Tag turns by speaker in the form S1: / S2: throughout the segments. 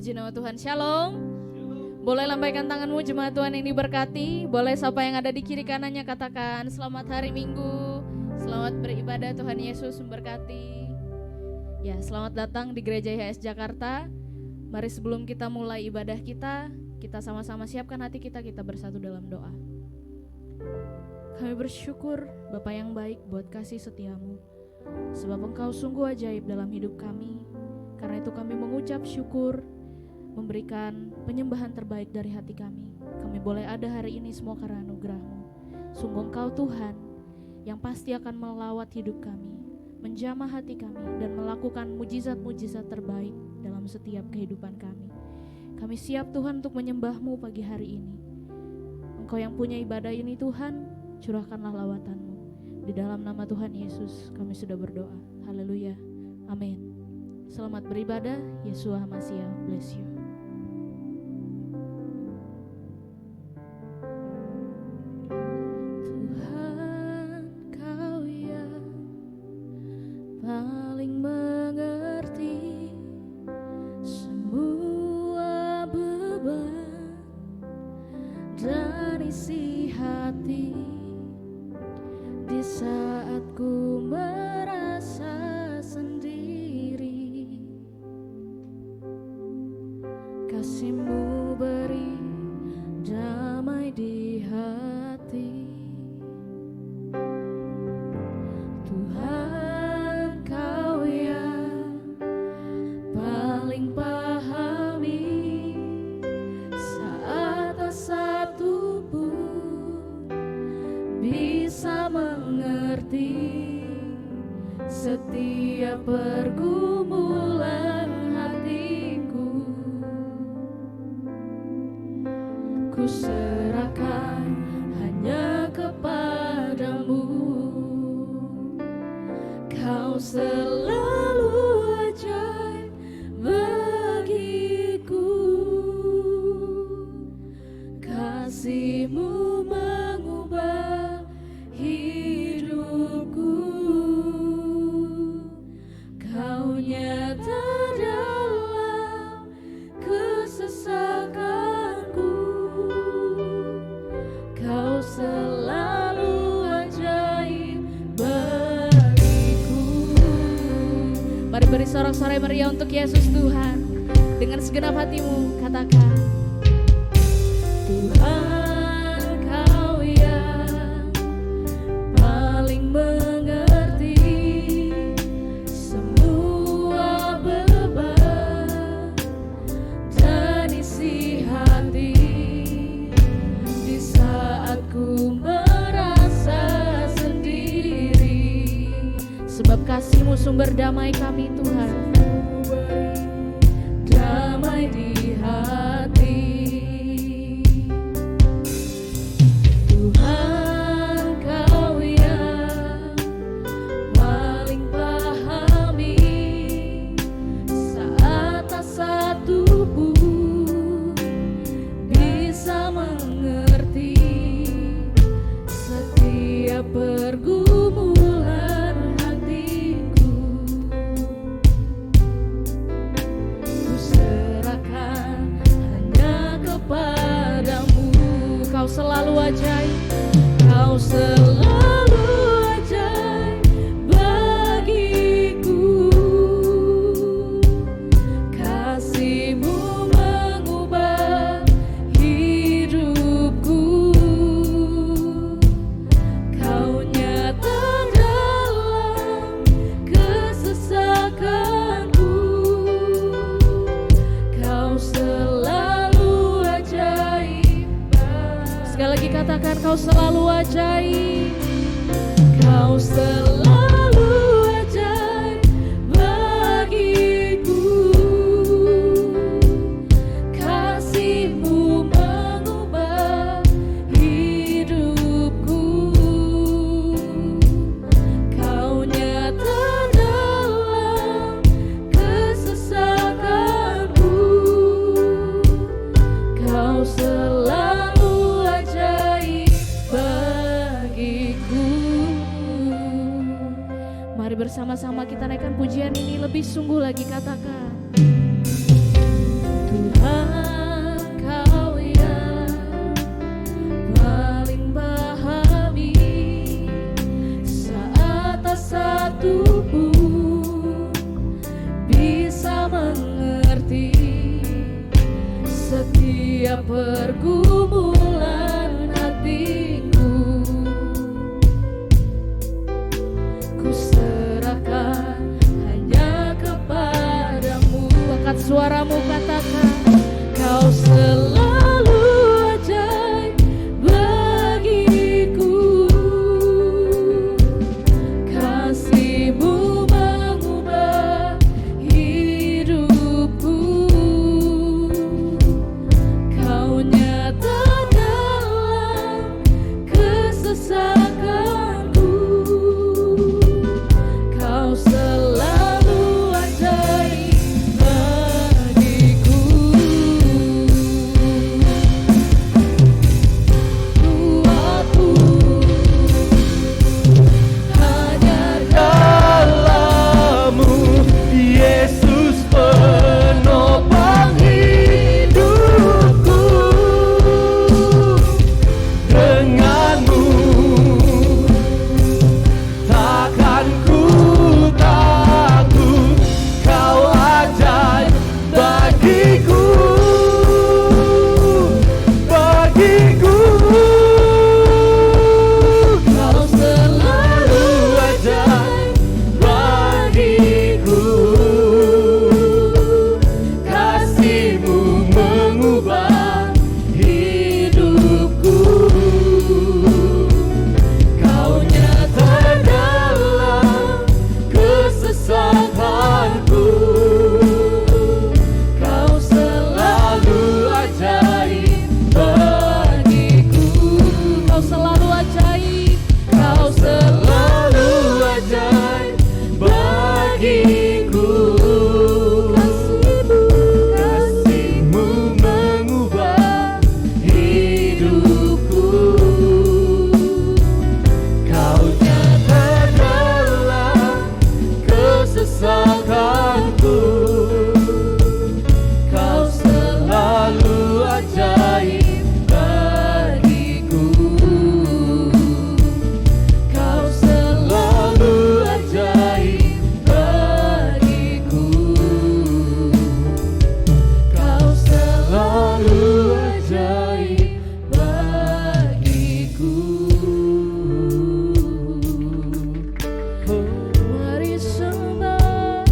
S1: Puji nama Tuhan. Shalom. Boleh lambaikan tanganmu, jemaat Tuhan yang diberkati. Boleh siapa yang ada di kiri kanannya katakan selamat hari Minggu, selamat beribadah, Tuhan Yesus memberkati. Ya, selamat datang di Gereja IHS Jakarta. Mari sebelum kita mulai ibadah kita sama-sama siapkan hati kita bersatu dalam doa. Kami bersyukur Bapa yang baik buat kasih setiamu, sebab Engkau sungguh ajaib dalam hidup kami. Karena itu kami mengucap syukur, memberikan penyembahan terbaik dari hati kami. Kami boleh ada hari ini semua karena anugerah-Mu. Sungguh Engkau Tuhan yang pasti akan melawat hidup kami, menjamah hati kami, dan melakukan mujizat-mujizat terbaik dalam setiap kehidupan kami. Kami siap Tuhan untuk menyembah-Mu pagi hari ini. Engkau yang punya ibadah ini Tuhan, curahkanlah lawatan-Mu. Di dalam nama Tuhan Yesus kami sudah berdoa. Haleluya. Amin. Selamat beribadah. Yeshua HaMashiach bless you. Tuhan, Kau yang paling mengerti semua beban dan isi hati di saat ku merasa sendiri. Kasih-Mu beri damai di hati. Tuhan, Kau yang paling pahami saat tak satu pun bisa mengerti setiap pergumulan hatiku. Ku serahkan hanya kepadamu. Kau selalu ajaib bagiku. Kasih-Mu mengubah hidupku. Kau nyata dalam kesesakanku. Kau selalu ajaib bagiku. Mari beri sorak-sorai meriah untuk Yesus Tuhan. Dengan segenap hatimu katakan, Tuhan, Kau yang paling mengerti semua beban dan isi hati di saat ku merasa sendiri. Sebab kasih-Mu sumber damai kami Tuhan, damai di hati. Tuhan, Kau yang paling pahami saat tak satu pun bisa mengerti setiap pergumulan hatiku. Ku serahkan hanya kepadamu. Kau selalu ajaib, Kau selalu ajaib bagiku. Kasih-Mu mengubah hidupku. Kau nyata dalam kesesakanku. Kau selalu ajaib. Sekali lagi katakan, Kau selalu ajaib. Kau selalu ajaib bagiku. Kasih-Mu mengubah hidupku. Kau nyata dalam kesesakanku. Kau selalu ajaib bagiku. Mari bersama-sama kita naikkan pujian ini lebih sungguh lagi, katakan, setiap pergumulan hatiku. Ku serahkan hanya kepadamu. Angkat suaramu, katakan, Kau selalu ajaib bagiku. Kasih-Mu mengubah hidupku. Kau nyata dalam kesesakanku. Kau selalu ajaib bagiku. Kuatku hanya
S2: Dalam-Mu, Yesus penopang hidupku. Dengan-Mu takkan ku takut, Kau ajaib bagiku.
S1: Kau selalu
S2: ajaib bagiku. Kasih-Mu mengubah hidupku. Kau nyata dalam kesesakanku. Kau selalu ajaib bagiku.
S1: Kau selalu ajaib. Kau
S2: Selalu ajaib bagiku. Kasih-Mu mengubah hidupku. Kau nyata dalam kesesakanku. Kau selalu ajaib bagiku. Kau selalu ajaib bagiku. Kau selalu ajaib bagiku.
S1: Mari sembah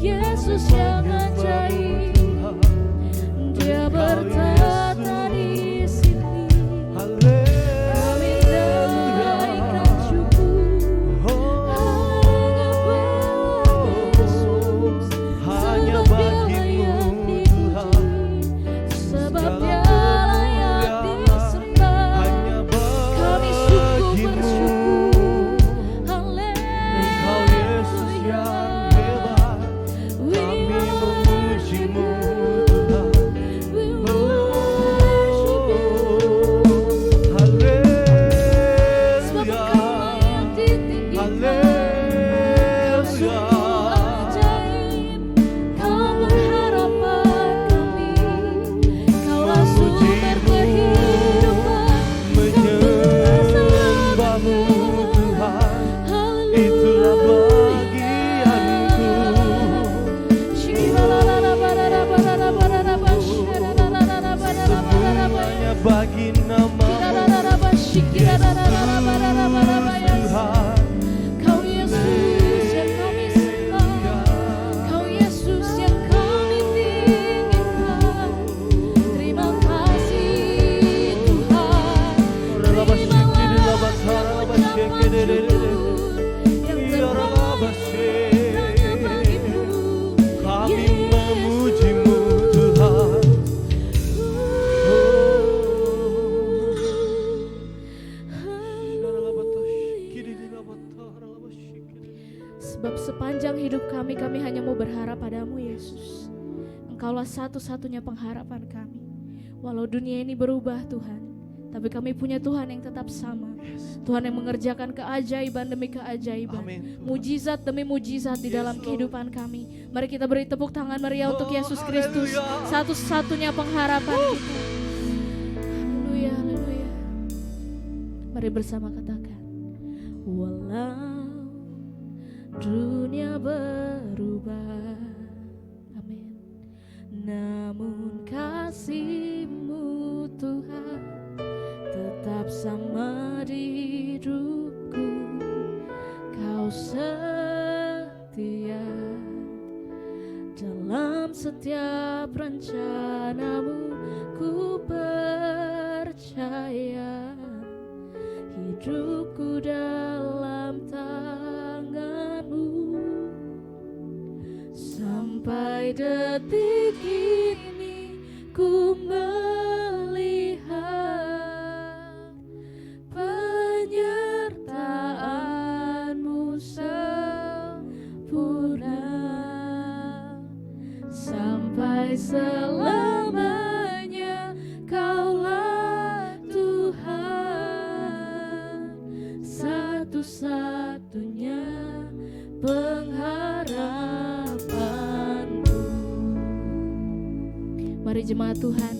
S1: Yesus yang ajaib. Dia bertata di sini. Kami naikkan syukur hanya bagi Yesus. Sebab Dia layak disembah. Kami sungguh bersyukur.
S2: Engkau Yesus yang hebat, kami memuji-Mu Tuhan. Menyembah-Mu Tuhan, itulah bagianku. Semuanya bagi nama-Mu Tuhan.
S1: Kau Yesus yang kami sembah. Kau Yesus yang kami tinggikan. Terima kasih Tuhan. Terimalah ucapan syukur yang terbaik bagimu.
S2: Kami memuji-Mu Tuhan.
S1: Sebab sepanjang hidup kami hanya mau berharap padamu Yesus. Engkaulah satu-satunya pengharapan kami. Walau dunia ini berubah Tuhan, tapi kami punya Tuhan yang tetap sama. Tuhan yang mengerjakan keajaiban demi keajaiban,
S2: Amin.
S1: mujizat demi mujizat di dalam kehidupan kami. Mari kita beri tepuk tangan meriah untuk Yesus Kristus, satu-satunya pengharapan kita. Haleluya, haleluya. Mari bersama katakan, walau dunia berubah, amin, namun kasih sama di hidupku. Kau setia dalam setiap rencanamu. Ku percaya hidupku dalam tanganmu. Sampai detik ini ku melihat penyertaan-Mu sempurna. Sampai selamanya Kaulah Tuhan, satu-satunya pengharapanku. Mari jemaat Tuhan,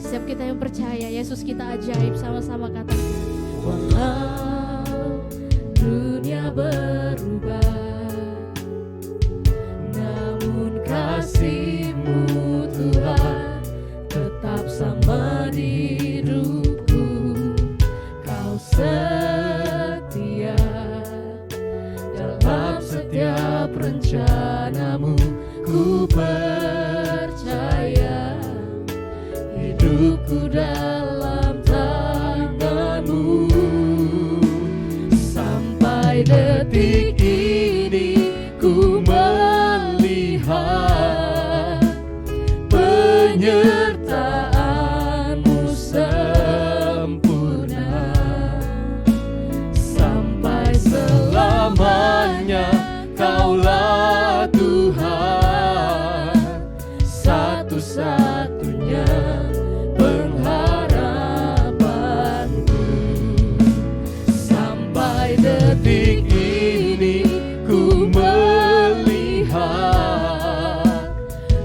S1: setiap kita yang percaya Yesus kita ajaib, sama-sama katakan, walau dunia berubah, namun kasih-Mu Tuhan tetap sama di hidupku. Kau setia dalam setiap rencana-Mu. Ku percaya hidupku dalam tangan-Mu. Sampai detik ini ku melihat penyertaan-Mu sempurna. Sampai selamanya Kaulah Tuhan, satu-satunya pengharapanku. Sampai detik ini ku melihat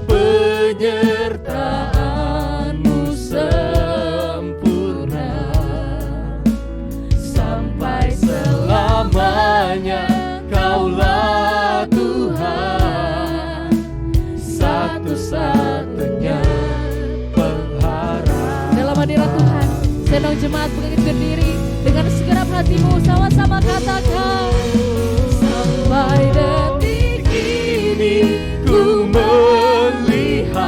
S1: penyertaan-Mu sempurna. Sampai selamanya Kaulah Tuhan, satu-satunya pengharapan. Dalam hadirat Tuhan, senang jemaat bangkit berdiri dengan segenap hatimu, sama-sama katakan, sampai detik ini ku melihat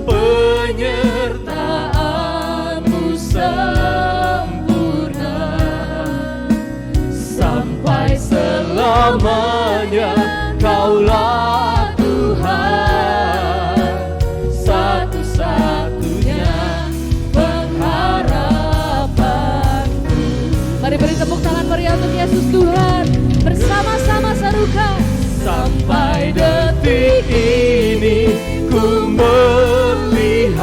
S1: penyertaan-Mu sempurna. Sampai selamanya Kaulah Tuhan, satu-satunya pengharapanku. Mari beri tepuk tangan meriah untuk Yesus Tuhan. Bersama-sama serukan. Sampai detik ini ku melihat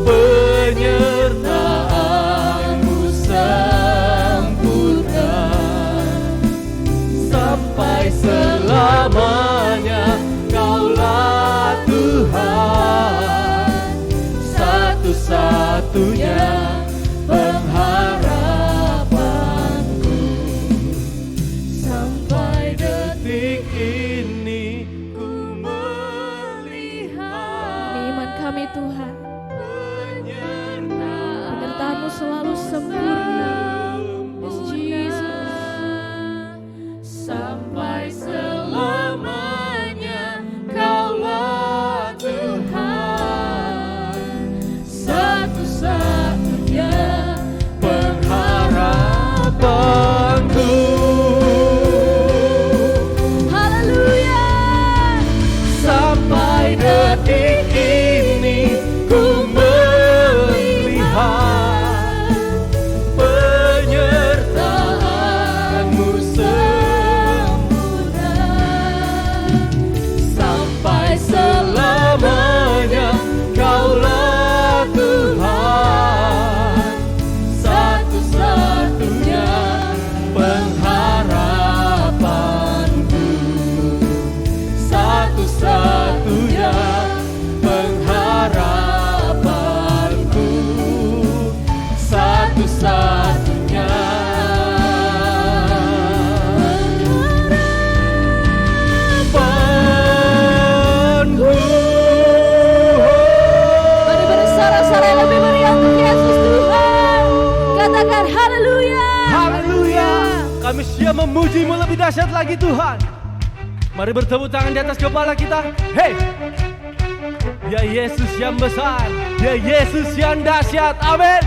S1: penyertaan-Mu sempurna. Sampai selamanya Kaulah Tuhan, satu-satunya pengharapanku. Sampai detik ini ku melihat. Ini iman kami Tuhan, penyertaan-Mu selalu sempurna. Yes, Jesus. Sampai selamanya Kaulah Tuhan, satu-satunya
S2: Dia memuji-Mu lebih dahsyat lagi Tuhan. Mari bertepuk tangan di atas kepala kita. Hey, Dia Yesus yang besar, Dia Yesus yang dahsyat. Amin.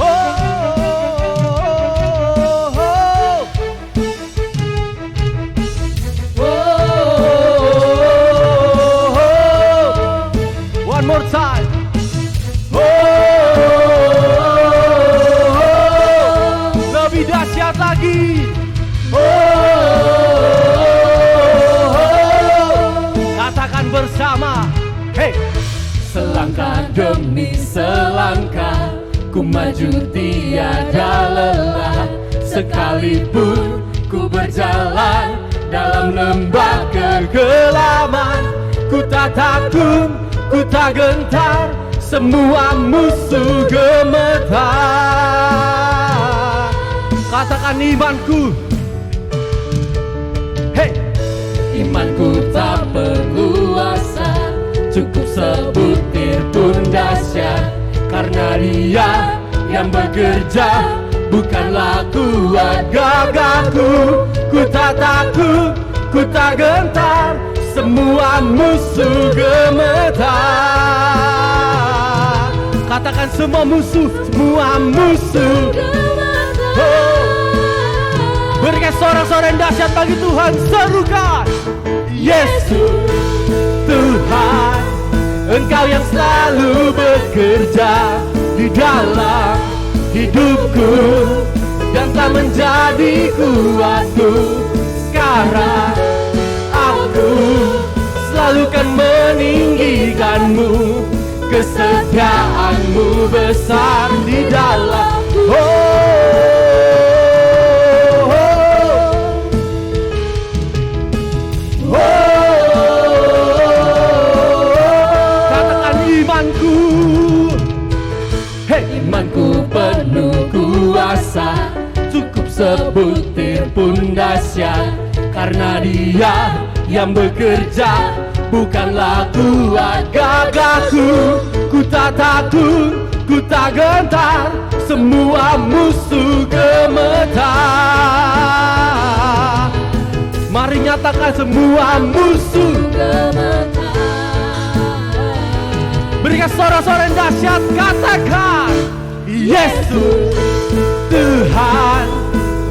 S2: Oh, oh, oh. One more time. Lebih dahsyat lagi. Katakan bersama. Hey.
S3: Selangkah demi selangkah ku maju tiada lelah, sekalipun ku berjalan dalam lembah
S2: Kegelaman, ku tak takut, ku tak gentar, semua musuh gemetar. Katakan imanku. Hey,
S3: Imanku tak perlu asa, cukup sebutir pun dahsyat, karena Dia yang bekerja, bukanlah kuat gagahku. Ku tak takut, ku tak gentar, semua musuh gemetar. Katakan semua musuh, semua musuh. Oh. Berikan sorak-sorai yang dahsyat bagi Tuhan. Serukan. Yesus Tuhan, Engkau yang selalu bekerja di dalam hidupku dan telah menjadi kuatku. Sekarang aku selalu kan meninggikan-Mu, kesetiaan-Mu besar di dalam. Katakan imanku. Hey, Imanku penuh kuasa, cukup sebutir pun dahsyat, karena Dia yang bekerja, bukanlah kuat gagahku. Ku tak takut, ku tak gentar, semua musuh gemetar. Mari nyatakan semua musuh gemetar.
S2: Berikan sorak-sorai yang dahsyat. Katakan Yesus Tuhan,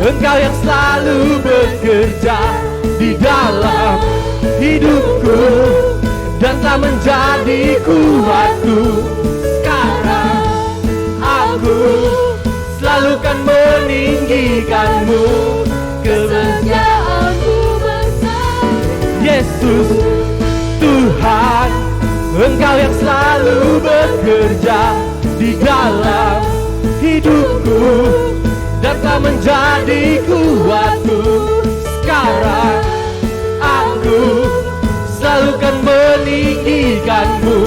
S2: Engkau yang selalu bekerja di dalam hidupku dan telah menjadi kuatku. Sekarang aku selalu kan meninggikan-Mu,
S3: Kesetiaan-Mu besar.
S2: Yesus Tuhan, Engkau yang selalu bekerja di dalam hidupku dan telah menjadi kuatku. Sekarang aku selalu kan meninggikan-Mu,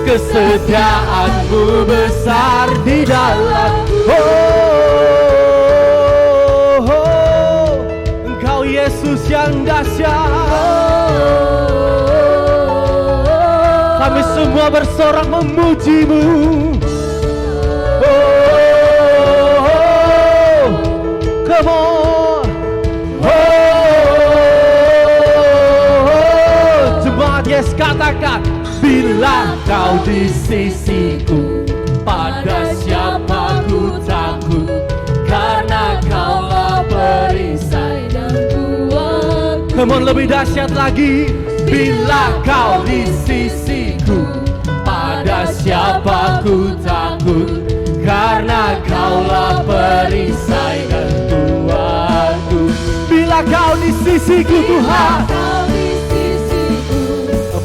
S2: kesetiaan-Mu besar di dalam. Engkau Yesus yang dahsyat. Kami semua bersorak memuji-Mu. Come on. Jemaat Yes katakan, bila Kau di sisiku, pada siapa ku takut, karena Kaulah perisai dan kuatku. Come on, lebih dahsyat lagi. Bila Kau di sisiku, pada siapa ku takut, karena Kaulah perisai dan kuatku. Bila Kau di sisiku Tuhan,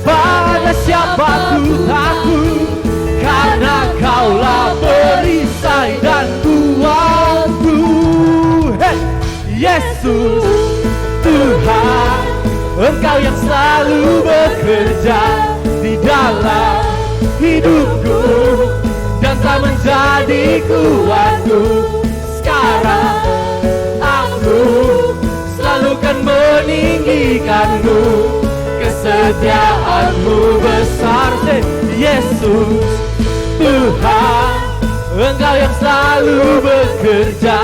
S2: pada siapa ku takut, karena Kaulah perisai dan kuatku. Hey, Yesus Tuhan, Engkau yang selalu bekerja di dalam hidupku dan telah menjadi kuatku. Sekarang aku selalu kan meninggikan-Mu, kesetiaan-Mu besar. Yesus Tuhan, Engkau yang selalu bekerja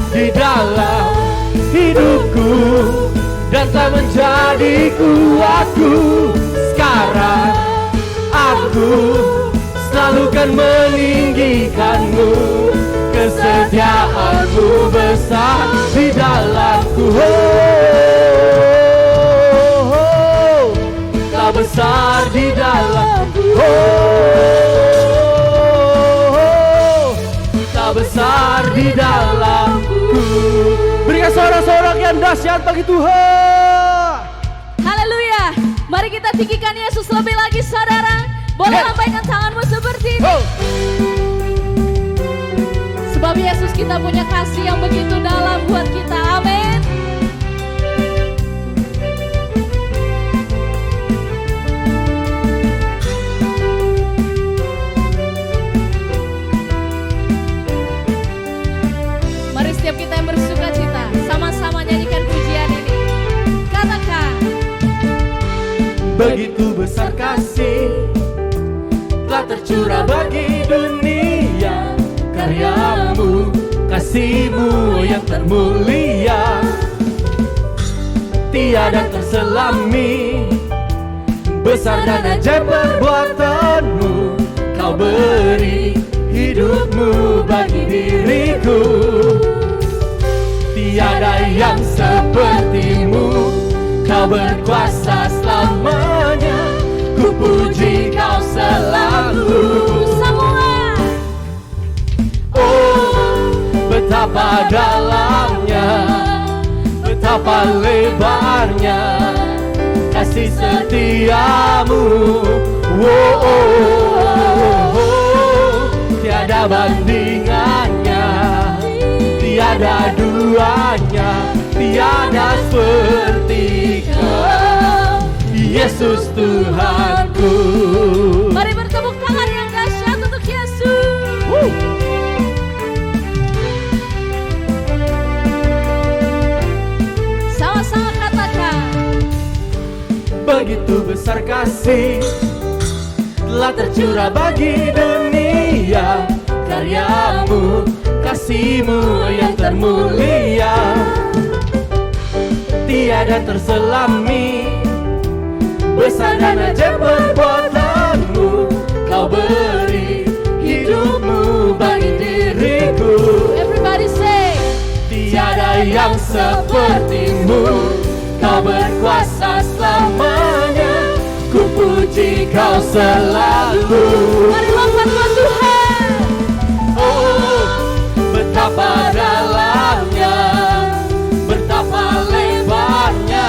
S2: di dalam hidupku dan telah menjadi kuatku. Sekarang aku selalu kan meninggikanmu, kesetiaanmu besar di dalamku. Tak besar di dalamku. Tak besar di dalamku. Berikan sorak-sorak yang dahsyat bagi Tuhan.
S1: Haleluya. Mari kita tinggikan Yesus lebih lagi, saudara. Boleh lambaikan tanganmu seperti ini. Sebab Yesus kita punya kasih yang begitu dalam buat kita. Amin. Mari setiap kita yang bersuka cita sama-sama nyanyikan pujian ini. Katakan,
S2: begitu besar kasih telah tercurah bagi dunia, karyamu, kasihmu yang termulia, tiada terselami. Besar dan ajaib perbuatanmu, kau beri hidupmu bagi diriku. Tiada yang sepertimu, kau berkuasa selamanya. Ku puji kau selalu.
S1: semua.
S2: Oh, betapa dalamnya, betapa lebarnya kasih setiamu. Oh, tiada bandingannya, tiada duanya, tiada seperti kau, Yesus Tuhanku.
S1: Mari bertepuk tangan yang dahsyat untuk Yesus. Sama-sama katakan,
S2: begitu besar kasih telah tercurah bagi dunia, karyamu, kasihmu yang termulia, tiada terselami. Besar dan ajaib perbuatanmu, kau beri hidupmu bagi diriku.
S1: everybody say,
S2: Tiada yang sepertimu, kau berkuasa selamanya. Ku puji kau selalu.
S1: mari lompat buat Tuhan.
S2: Oh, betapa dalamnya, betapa lebarnya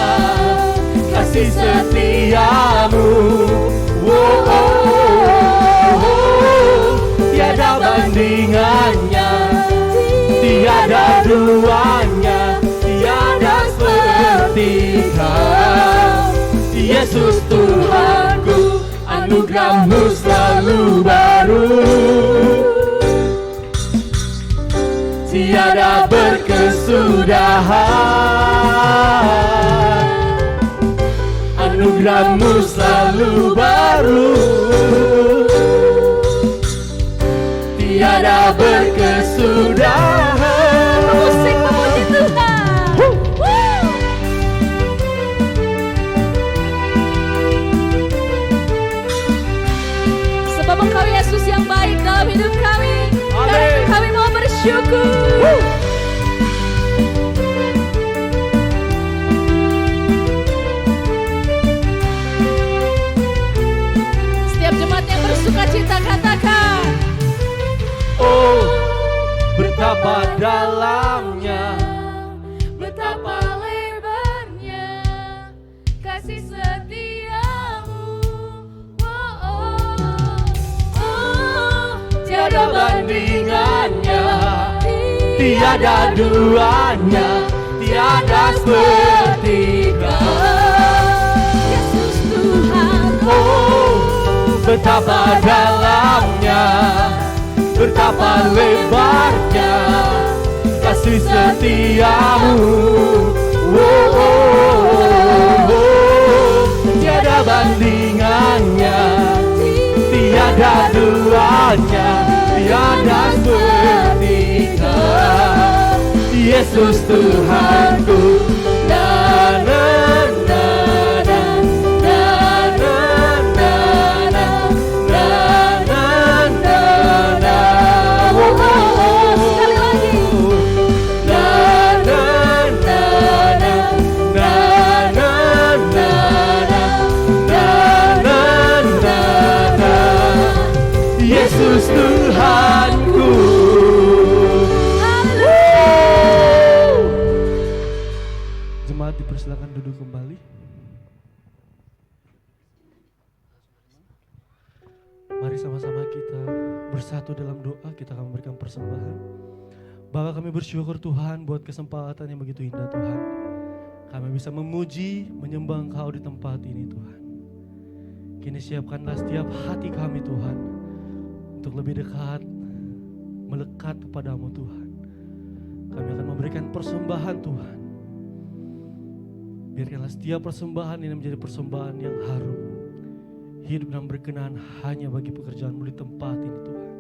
S2: kasih setiamu. Oh, tiada bandingannya, tiada duanya, tiada seperti kau, Yesus Tuhanku. Anugerahmu selalu baru, tiada berkesudahan. Anugerahmu selalu baru, tiada berkesudahan.
S1: Musik memuji Tuhan. Woo. Sebab Engkau Yesus yang baik dalam hidup kami. Karena itu kami mau bersyukur. Setiap jemaat yang bersuka cita katakan,
S2: Oh, betapa dalamnya,
S1: betapa lebarnya kasih setiamu.
S2: tiada bandingannya, tiada duanya, tiada seperti kau,
S1: Yesus Tuhan.
S2: Oh, betapa dalamnya, betapa lebarnya kasih setiamu. Tiada bandingannya, tiada duanya, tiada
S3: Yesus Tuhanku. Na na na na na na na na na na na na. Oh, oh, oh. Sekali lagi. Na na na na na na na na na na na. Yesus Tuhanku.
S2: Jemaat dipersilakan duduk kembali. Mari sama-sama kita bersatu dalam doa, kita akan memberikan persembahan. Bapa, kami bersyukur Tuhan buat kesempatan yang begitu indah Tuhan. Kami bisa memuji, menyembah Engkau di tempat ini Tuhan. Kini siapkanlah setiap hati kami Tuhan untuk lebih dekat, melekat kepadamu Tuhan. Kami akan memberikan persembahan Tuhan. Biarkanlah setiap persembahan ini menjadi persembahan yang harum, hidup dan berkenan hanya bagi pekerjaan-Mu di tempat ini Tuhan.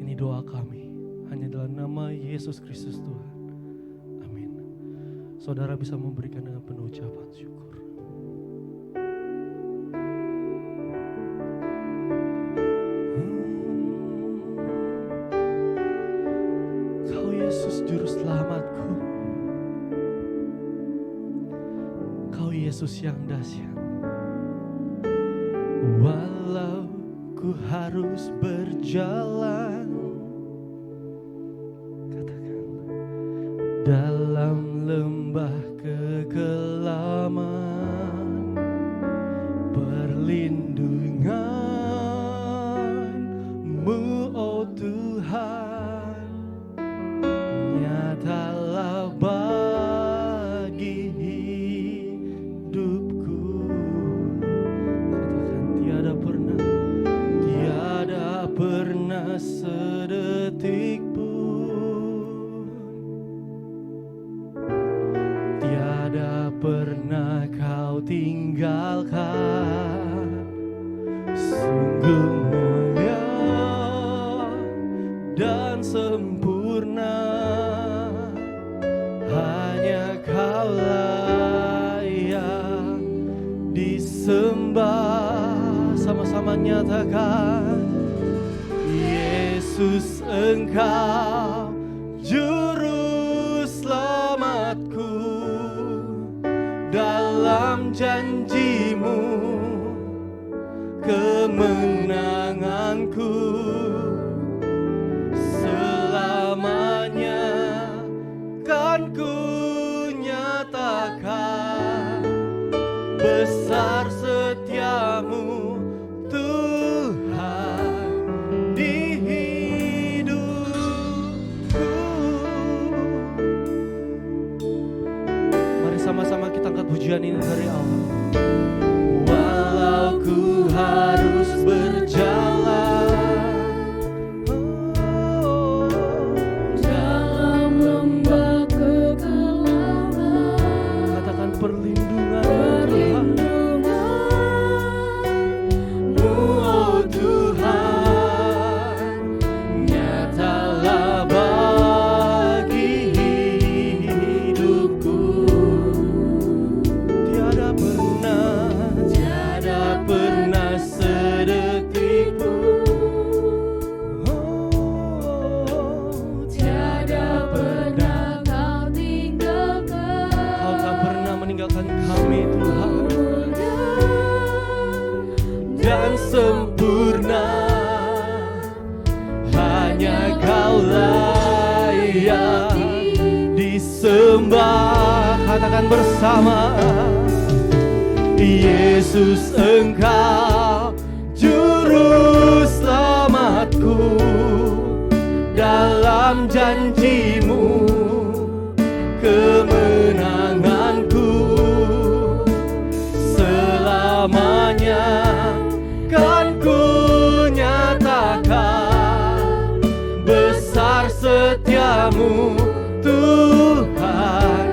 S2: Ini doa kami, hanya dalam nama Yesus Kristus Tuhan. Amin. Saudara bisa memberikan dengan penuh ucapan syukur. Kau Yesus Juru Selamatku, Kau Yesus yang dahsyat. Walau ku harus berjalan, katakan, dalam lembah kekelaman, perlindungan-Mu oh Tuhan, nyatalah bagi hidupku. Katakan, tiada pernah sedetik pun, tiada pernah Kau tinggalkan. Sungguh mulia dan sempurna, hanya Kaulah yang disembah. Sama-sama nyatakan, Yesus Engkau Juru Selamatku, dalam janji-Mu kemenanganku, selamanya kan ku nyatakan besar setia-Mu Tuhan di hidupku. Mari sama-sama kita angkat pujian ini dari Allah. Walau ku harus berjalan
S3: Dalam lembah kekelaman,
S2: katakan perlindungan
S3: perlindungan-Mu oh Tuhan, nyatalah bagi hidupku.
S2: tiada pernah sedetik pun,
S3: Tiada pernah Kau tinggalkan.
S2: Kau tak pernah meninggalkan kami Tuhan. Dan sempurna, hanya Kaulah yang disembah. Katakan bersama, Yesus Engkau Juru Selamatku, dalam janji-Mu kemenanganku, selamanya kan ku nyatakan besar setia-Mu Tuhan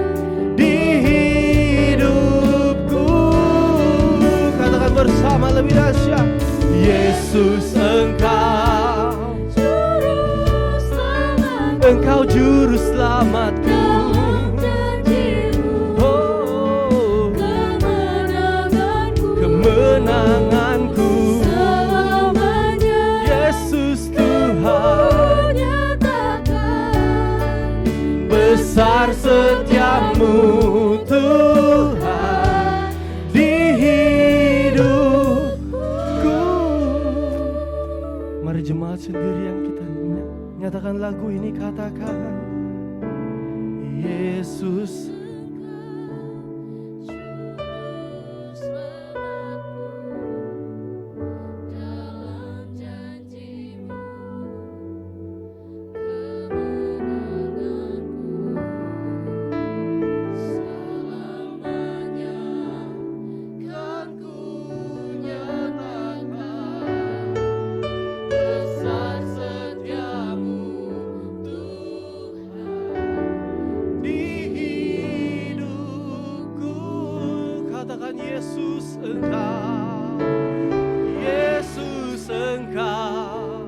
S2: di hidupku. Katakan bersama lebih dahsyat, Yesus Engkau Juru Selamatku, saat sendirian kita nyatakan lagu ini, katakan Yesus. Yesus Engkau, Yesus Engkau,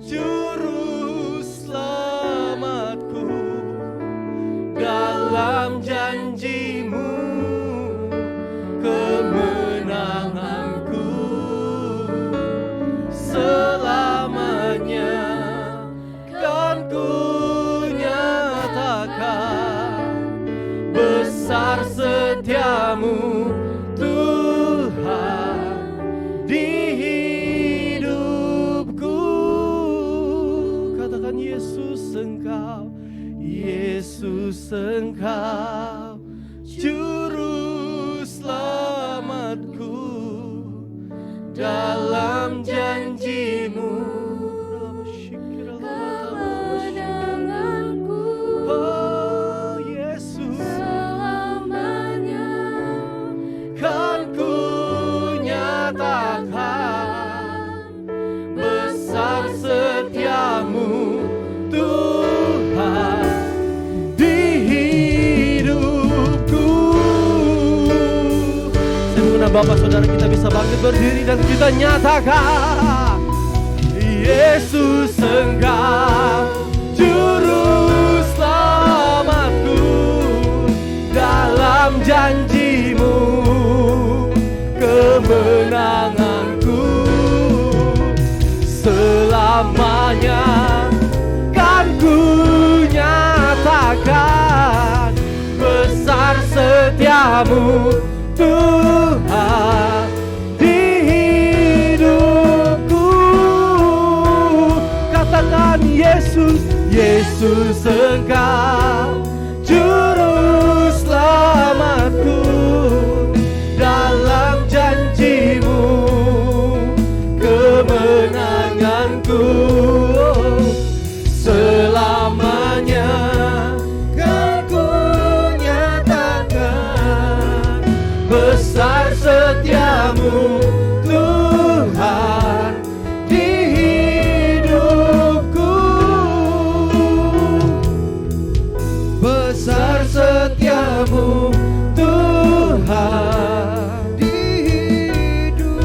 S2: Juru Selamatku, dalam janji-Mu kemenanganku, selamanya kan ku nyatakan besar setiamu Tuhan di hidupku. Katakan Yesus Engkau, Yesus Engkau, Juru Selamatku, dalam janji-Mu
S3: kemenanganku,
S2: oh Yesus,
S3: selamanya
S2: kan ku nyatakan besar setiamu Tuhan di hidupku. Saya mengundang Bapak Saudara kita bisa bangkit berdiri dan kita nyatakan Yesus Engkau, Juru Selamatku, dalam janji-Mu kemenanganku, selamanya kan ku nyatakan besar setiamu Tuhan di hidupku. Katakan Yesus, Yesus Engkau, Juru Selamatku, dalam janji-Mu kemenanganku, selamanya kan ku nyatakan besar setiamu Tuhan di hidupku, besar setiamu Tuhan di hidup,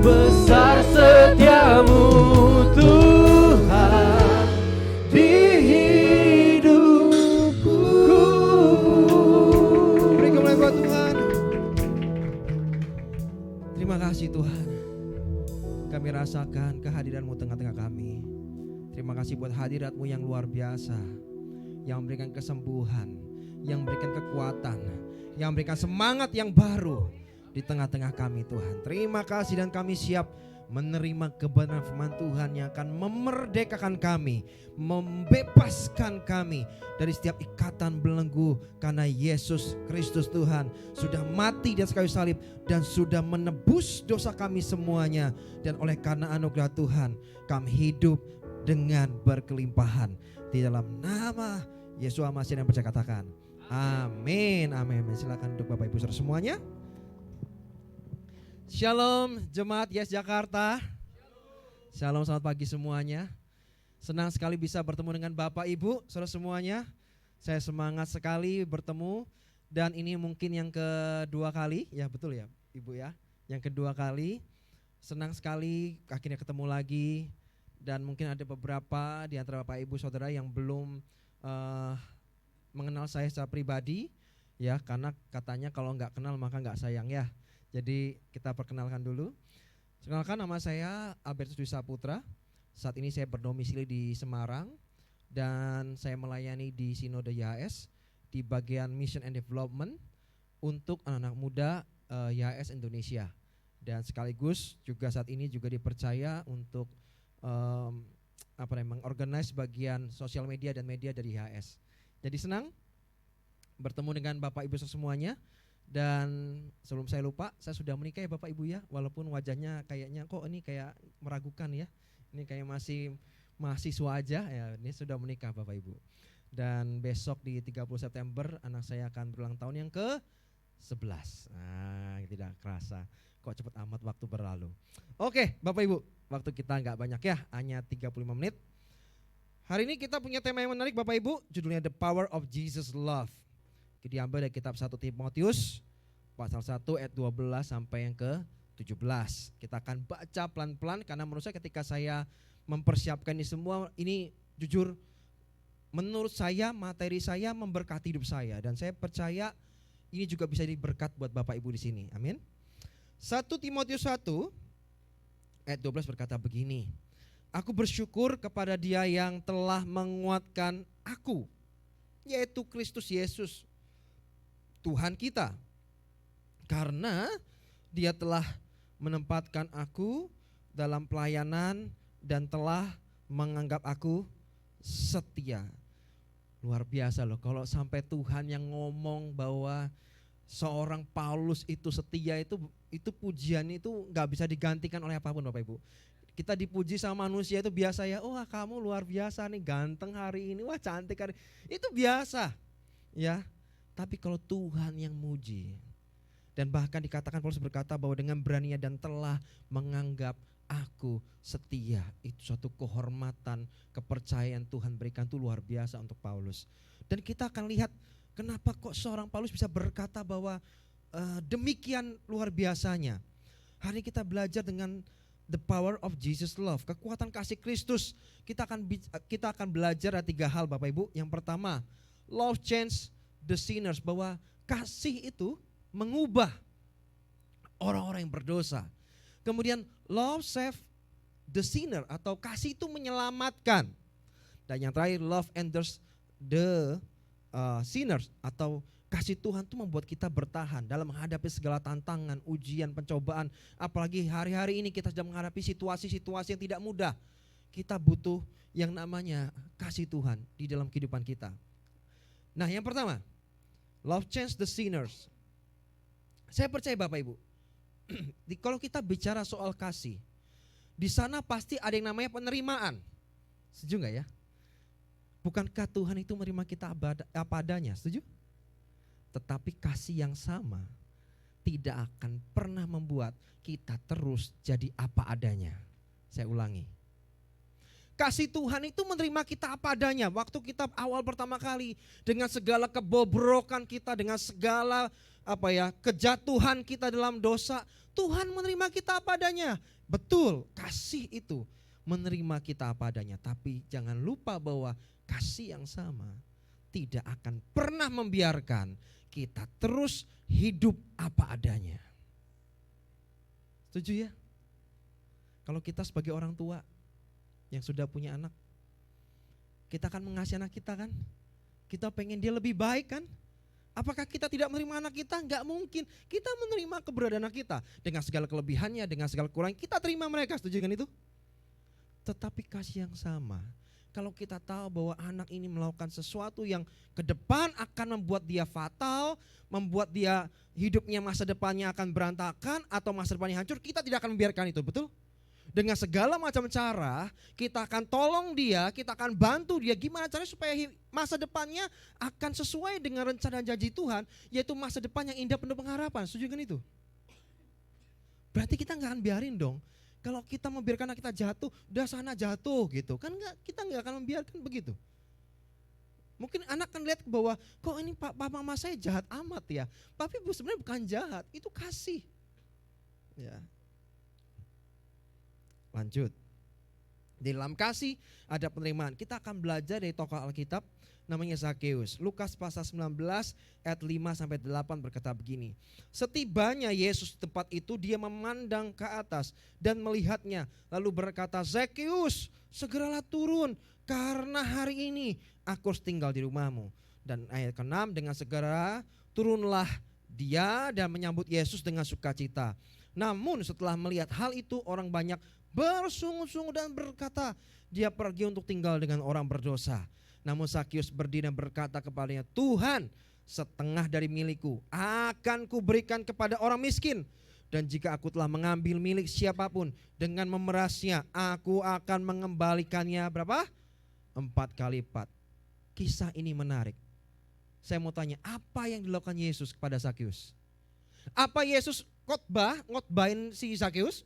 S2: besar setiamu Tuhan di hidupku.
S4: Beri kemuliaan buat Tuhan. Terima kasih Tuhan, kami rasakan kehadiran-Mu tengah-tengah kami. Terima kasih buat hadirat-Mu yang luar biasa, yang memberikan kesembuhan, yang memberikan kekuatan, yang memberikan semangat yang baru di tengah-tengah kami Tuhan. Terima kasih dan kami siap menerima kebenaran firman Tuhan yang akan memerdekakan kami, membebaskan kami dari setiap ikatan belenggu, karena Yesus Kristus Tuhan sudah mati di atas kayu salib dan sudah menebus dosa kami semuanya. Dan oleh karena anugerah Tuhan kami hidup dengan berkelimpahan. Di dalam nama Yesus Al-Masih yang percaya katakan amin, amin. Silakan duduk Bapak Ibu Saudara semuanya. Shalom Jemaat Yes Jakarta. Shalom, selamat pagi semuanya. Senang sekali bisa bertemu dengan Bapak Ibu Saudara semuanya. Saya semangat sekali bertemu. Dan ini mungkin yang kedua kali, ya betul ya Ibu ya, yang kedua kali. Senang sekali akhirnya ketemu lagi. Dan mungkin ada beberapa di antara Bapak Ibu Saudara yang belum mengenal saya secara pribadi, ya, karena katanya kalau nggak kenal maka nggak sayang ya. Jadi kita perkenalkan dulu. Perkenalkan, nama saya Albertus Dwi Saputra. Saat ini saya berdomisili di Semarang dan saya melayani di Sinode YHS di bagian Mission and Development untuk anak-anak muda YHS Indonesia. Dan sekaligus juga saat ini juga dipercaya untuk mengorganize bagian sosial media dan media dari HS. Jadi senang bertemu dengan Bapak Ibu semuanya. Dan sebelum saya lupa, saya sudah menikah ya Bapak Ibu ya, walaupun wajahnya kayaknya kok ini kayak meragukan ya. Ini kayak masih mahasiswa aja ya, ini sudah menikah Bapak Ibu. Dan besok di 30 September anak saya akan berulang tahun yang ke-11. Nah, tidak kerasa kok cepat amat waktu berlalu. Oke Bapak Ibu, waktu kita nggak banyak ya, hanya 35 menit. Hari ini kita punya tema yang menarik Bapak Ibu, judulnya The Power of Jesus Love. Diambil dari kitab 1 Timotius pasal 1 ayat 12 sampai yang ke-17. Kita akan baca pelan-pelan karena menurut saya ketika saya mempersiapkan ini semua, ini jujur menurut saya materi saya memberkati hidup saya, dan saya percaya ini juga bisa jadi berkat buat Bapak Ibu di sini. Amin. 1 Timotius 1 ayat 12 berkata begini. Aku bersyukur kepada Dia yang telah menguatkan aku, yaitu Kristus Yesus Tuhan kita, karena Dia telah menempatkan aku dalam pelayanan dan telah menganggap aku setia. Luar biasa loh kalau sampai Tuhan yang ngomong bahwa seorang Paulus itu setia, itu pujian itu gak bisa digantikan oleh apapun Bapak Ibu. Kita dipuji sama manusia itu biasa ya, wah kamu luar biasa nih, ganteng hari ini, wah cantik hari ini. Itu biasa ya. Tapi kalau Tuhan yang muji, dan bahkan dikatakan Paulus berkata bahwa dengan beraninya dan telah menganggap aku setia, itu suatu kehormatan, kepercayaan Tuhan berikan, itu luar biasa untuk Paulus. Dan kita akan lihat kenapa kok seorang Paulus bisa berkata bahwa demikian luar biasanya. Hari ini kita belajar dengan the power of Jesus love, kekuatan kasih Kristus. Kita akan belajar ada 3 hal Bapak Ibu. Yang pertama, love change the sinners, bahwa kasih itu mengubah orang-orang yang berdosa. Kemudian love save the sinner, atau kasih itu menyelamatkan. Dan yang terakhir, love endures the sinners, atau kasih Tuhan itu membuat kita bertahan dalam menghadapi segala tantangan, ujian, pencobaan. Apalagi hari-hari ini kita sedang menghadapi situasi-situasi yang tidak mudah. Kita butuh yang namanya kasih Tuhan di dalam kehidupan kita. Nah yang pertama, love change the sinners. Saya percaya Bapak Ibu, kalau kita bicara soal kasih, di sana pasti ada yang namanya penerimaan. Setuju gak ya? Bukankah Tuhan itu menerima kita apa adanya? Setuju? Tetapi kasih yang sama tidak akan pernah membuat kita terus jadi apa adanya. Saya ulangi. Kasih Tuhan itu menerima kita apa adanya. Waktu kita awal pertama kali, dengan segala kebobrokan kita, dengan segala kejatuhan kita dalam dosa, Tuhan menerima kita apa adanya. Betul, kasih itu menerima kita apa adanya. Tapi jangan lupa bahwa kasih yang sama tidak akan pernah membiarkan kita terus hidup apa adanya. Setuju ya? Kalau kita sebagai orang tua yang sudah punya anak, kita akan mengasihi anak kita kan? Kita pengen dia lebih baik kan? Apakah kita tidak menerima anak kita? Enggak mungkin. Kita menerima keberadaan anak kita dengan segala kelebihannya, dengan segala kekurangan, kita terima mereka, setuju kan itu? Tetapi kasih yang sama, kalau kita tahu bahwa anak ini melakukan sesuatu yang ke depan akan membuat dia fatal, membuat dia hidupnya masa depannya akan berantakan atau masa depannya hancur, kita tidak akan membiarkan itu, betul? Dengan segala macam cara kita akan tolong dia, kita akan bantu dia gimana caranya supaya masa depannya akan sesuai dengan rencana dan janji Tuhan, yaitu masa depan yang indah penuh pengharapan. Setuju kan itu? Berarti kita gak akan biarin dong. Kalau kita membiarkan anak kita jatuh, udah sana jatuh gitu. Kan kita gak akan membiarkan begitu. Mungkin anak akan lihat bahwa kok ini papa mama saya jahat amat ya. Tapi sebenarnya bukan jahat, itu kasih. Ya. Lanjut. Di dalam kasih ada penerimaan. Kita akan belajar dari tokoh Alkitab namanya Zakheus. Lukas pasal 19 ayat 5 sampai 8 berkata begini. Setibanya Yesus di tempat itu, dia memandang ke atas dan melihatnya, lalu berkata, Zakheus, segeralah turun, karena hari ini aku harus tinggal di rumahmu. Dan ayat ke-6, dengan segera turunlah dia dan menyambut Yesus dengan sukacita. Namun setelah melihat hal itu, orang banyak bersungut-sungut dan berkata, dia pergi untuk tinggal dengan orang berdosa. Namun Zakius berdiri dan berkata kepadanya, Tuhan, setengah dari milikku akan kuberikan kepada orang miskin. Dan jika aku telah mengambil milik siapapun dengan memerasnya, aku akan mengembalikannya berapa? 4 kali lipat. Kisah ini menarik. Saya mau tanya, apa yang dilakukan Yesus kepada Zakius? Apa Yesus ngotbahin si Zakius?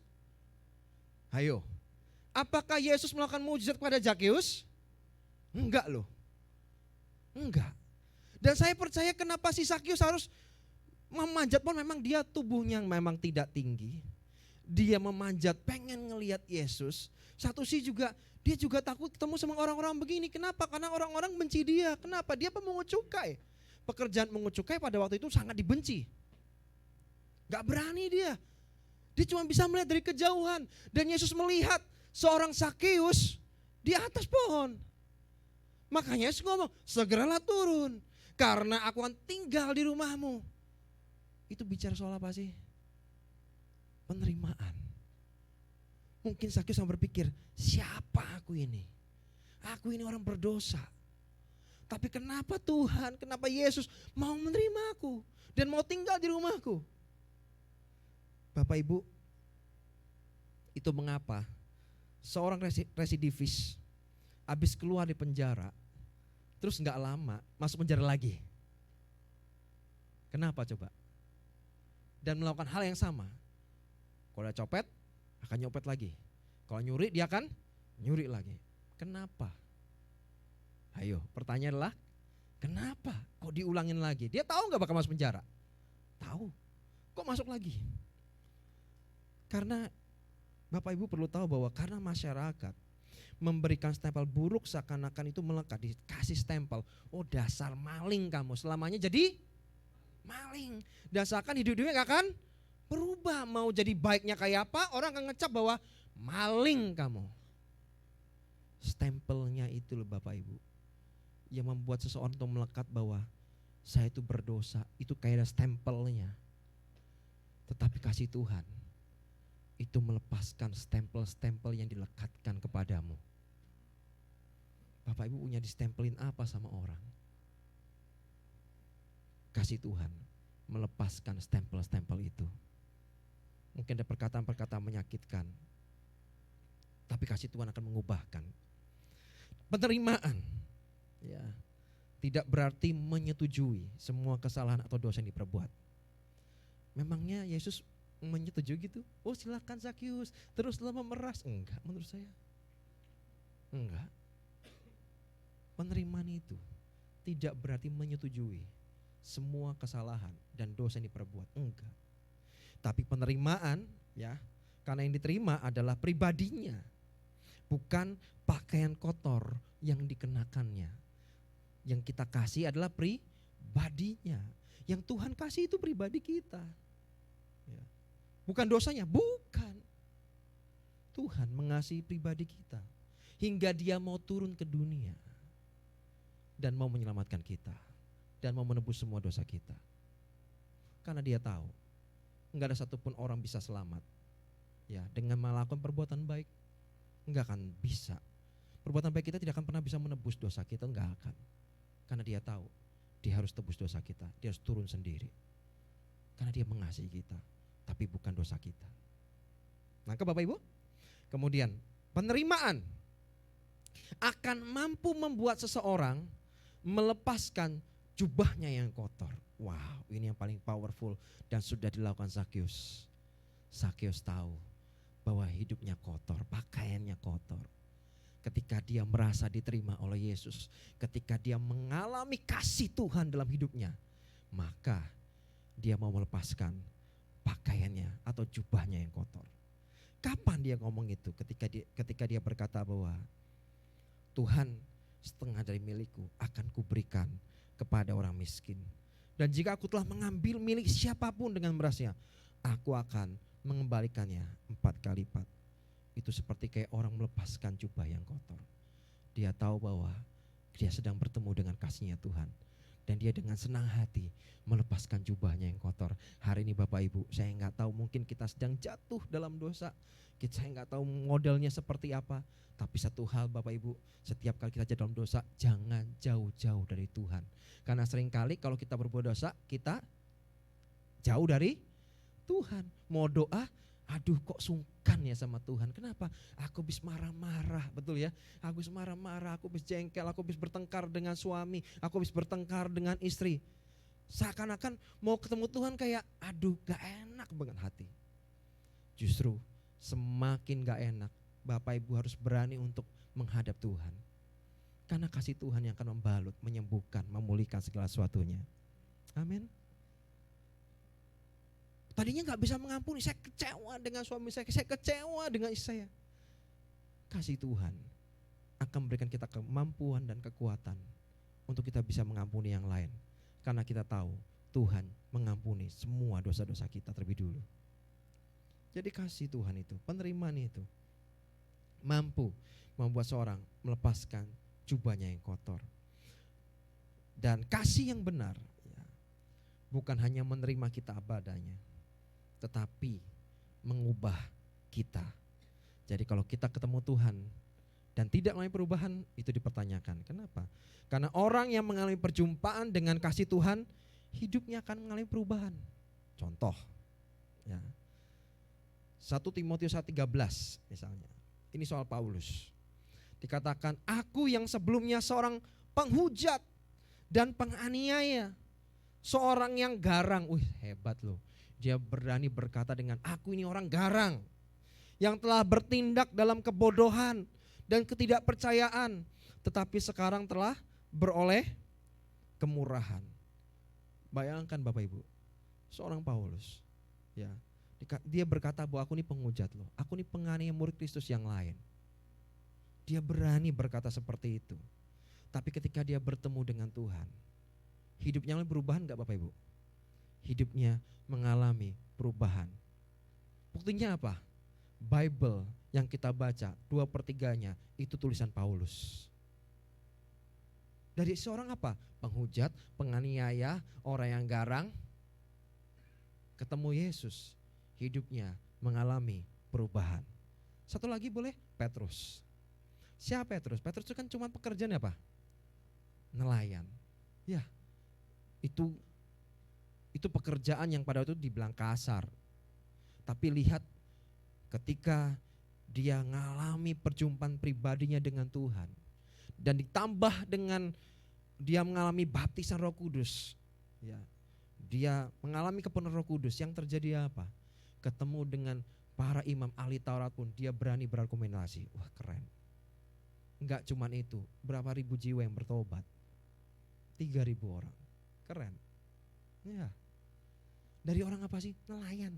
S4: Ayo. Apakah Yesus melakukan mujizat kepada Zakius? Enggak loh. Enggak. Dan saya percaya kenapa si Zakius harus memanjat, pun memang dia tubuhnya memang tidak tinggi. Dia memanjat pengen ngelihat Yesus. Satu sih juga dia juga takut ketemu sama orang-orang begini. Kenapa? Karena orang-orang benci dia. Kenapa? Dia pemungut cukai. Pekerjaan mengut cukai pada waktu itu sangat dibenci. Gak berani dia. Dia cuma bisa melihat dari kejauhan. Dan Yesus melihat seorang Zakius di atas pohon. Makanya Yesus ngomong, segeralah turun, karena aku akan tinggal di rumahmu. Itu bicara soal apa sih? Penerimaan. Mungkin Zakius yang berpikir, siapa aku ini? Aku ini orang berdosa. Tapi kenapa Tuhan, kenapa Yesus mau menerima aku dan mau tinggal di rumahku? Bapak Ibu, itu mengapa seorang residivis habis keluar di penjara, terus gak lama masuk penjara lagi. Kenapa coba? Dan melakukan hal yang sama. Kalau dia copet, akan nyopet lagi. Kalau nyuri, dia akan nyuri lagi. Kenapa? Ayo, pertanyaan adalah, kenapa kok diulangin lagi? Dia tahu gak bakal masuk penjara? Tahu. Kok masuk lagi? Karena Bapak Ibu perlu tahu bahwa karena masyarakat memberikan stempel buruk, seakan-akan itu melekat, dikasih stempel, oh dasar maling kamu, selamanya jadi maling. Dasarkan hidup-hidupnya gak akan berubah. Mau jadi baiknya kayak apa, orang akan ngecap bahwa maling kamu. Stempelnya itu loh Bapak Ibu, yang membuat seseorang itu melekat bahwa saya itu berdosa, itu kayak ada stempelnya. Tetapi kasih Tuhan itu melepaskan stempel-stempel yang dilekatkan kepadamu. Bapak Ibu punya distempelin apa sama orang? Kasih Tuhan melepaskan stempel-stempel itu. Mungkin ada perkataan-perkataan menyakitkan, tapi kasih Tuhan akan mengubahkan. Penerimaan, ya, tidak berarti menyetujui semua kesalahan atau dosa yang diperbuat. Memangnya Yesus menyetujui gitu? Oh silakan Zakius, teruslah memeras. Enggak, menurut saya enggak. Penerimaan itu tidak berarti menyetujui semua kesalahan dan dosa yang diperbuat, enggak. Tapi penerimaan, ya, karena yang diterima adalah pribadinya, bukan pakaian kotor yang dikenakannya. Yang kita kasih adalah pribadinya. Yang Tuhan kasih itu pribadi kita, ya. Bukan dosanya, bukan. Tuhan mengasihi pribadi kita hingga Dia mau turun ke dunia dan mau menyelamatkan kita dan mau menebus semua dosa kita. Karena Dia tahu enggak ada satupun orang bisa selamat, ya, dengan melakukan perbuatan baik. Enggak akan bisa. Perbuatan baik kita tidak akan pernah bisa menebus dosa kita, enggak akan. Karena Dia tahu Dia harus tebus dosa kita, Dia harus turun sendiri. Karena Dia mengasihi kita, tapi bukan dosa kita. Nangkep Bapak Ibu? Kemudian penerimaan akan mampu membuat seseorang melepaskan jubahnya yang kotor. Wow, ini yang paling powerful dan sudah dilakukan Zakius. Zakius tahu bahwa hidupnya kotor, pakaiannya kotor. Ketika dia merasa diterima oleh Yesus, ketika dia mengalami kasih Tuhan dalam hidupnya, maka dia mau melepaskan pakaiannya atau jubahnya yang kotor. Kapan dia ngomong itu? Ketika dia berkata bahwa Tuhan, setengah dari milikku akan kuberikan kepada orang miskin. Dan jika aku telah mengambil milik siapapun dengan merasnya, aku akan mengembalikannya 4 kali lipat. Itu seperti kayak orang melepaskan jubah yang kotor. Dia tahu bahwa dia sedang bertemu dengan kasihnya Tuhan. Dan dia dengan senang hati melepaskan jubahnya yang kotor. Hari ini Bapak Ibu, saya nggak tahu, mungkin kita sedang jatuh dalam dosa. Saya nggak tahu modelnya seperti apa. Tapi satu hal Bapak Ibu, setiap kali kita jatuh dalam dosa, jangan jauh-jauh dari Tuhan. Karena seringkali kalau kita berbuat dosa, kita jauh dari Tuhan. Mau doa, aduh kok sungkan ya sama Tuhan. Kenapa? Aku habis marah-marah, betul ya. Aku habis marah-marah, aku habis jengkel, aku habis bertengkar dengan suami, aku habis bertengkar dengan istri. Seakan-akan mau ketemu Tuhan kayak aduh gak enak banget hati. Justru semakin gak enak, Bapak Ibu harus berani untuk menghadap Tuhan. Karena kasih Tuhan yang akan membalut, menyembuhkan, memulihkan segala sesuatunya. Amin. Tadinya gak bisa mengampuni, saya kecewa dengan suami saya kecewa dengan istri saya. Kasih Tuhan akan memberikan kita kemampuan dan kekuatan untuk kita bisa mengampuni yang lain. Karena kita tahu Tuhan mengampuni semua dosa-dosa kita terlebih dulu. Jadi kasih Tuhan itu, penerimaan itu mampu membuat seorang melepaskan jubahnya yang kotor. Dan kasih yang benar ya, bukan hanya menerima kita apa adanya, tetapi mengubah kita. Jadi kalau kita ketemu Tuhan dan tidak mengalami perubahan, itu dipertanyakan. Kenapa? Karena orang yang mengalami perjumpaan dengan kasih Tuhan, hidupnya akan mengalami perubahan. Contoh ya, 1 Timotius 1:13 misalnya. Ini soal Paulus. Dikatakan, aku yang sebelumnya seorang penghujat dan penganiaya, seorang yang garang. Hebat loh. Dia berani berkata dengan aku ini orang garang, yang telah bertindak dalam kebodohan dan ketidakpercayaan, tetapi sekarang telah beroleh kemurahan. Bayangkan Bapak Ibu, seorang Paulus ya, dia berkata bahwa aku ini penghujat loh, aku ini penganiaya murid Kristus yang lain. Dia berani berkata seperti itu. Tapi ketika dia bertemu dengan Tuhan, hidupnya mulai perubahan gak Bapak Ibu? Hidupnya mengalami perubahan. Buktinya apa? Bible yang kita baca 2/3 itu tulisan Paulus. Dari seorang apa? Penghujat, penganiaya, orang yang garang, ketemu Yesus, hidupnya mengalami perubahan. Satu lagi boleh? Petrus. Siapa Petrus? Petrus itu kan cuma pekerjaan apa? Nelayan. Ya, itu pekerjaan yang pada waktu itu dibilang kasar. Tapi lihat ketika dia mengalami perjumpaan pribadinya dengan Tuhan, dan ditambah dengan dia mengalami baptisan Roh Kudus, ya, dia mengalami kepenuhan Roh Kudus, yang terjadi apa? Ketemu dengan para imam ahli Taurat pun dia berani berargumentasi. Wah keren. Enggak cuman itu, berapa ribu jiwa yang bertobat? 3.000 orang. Keren. Ya. Dari orang apa sih? Nelayan.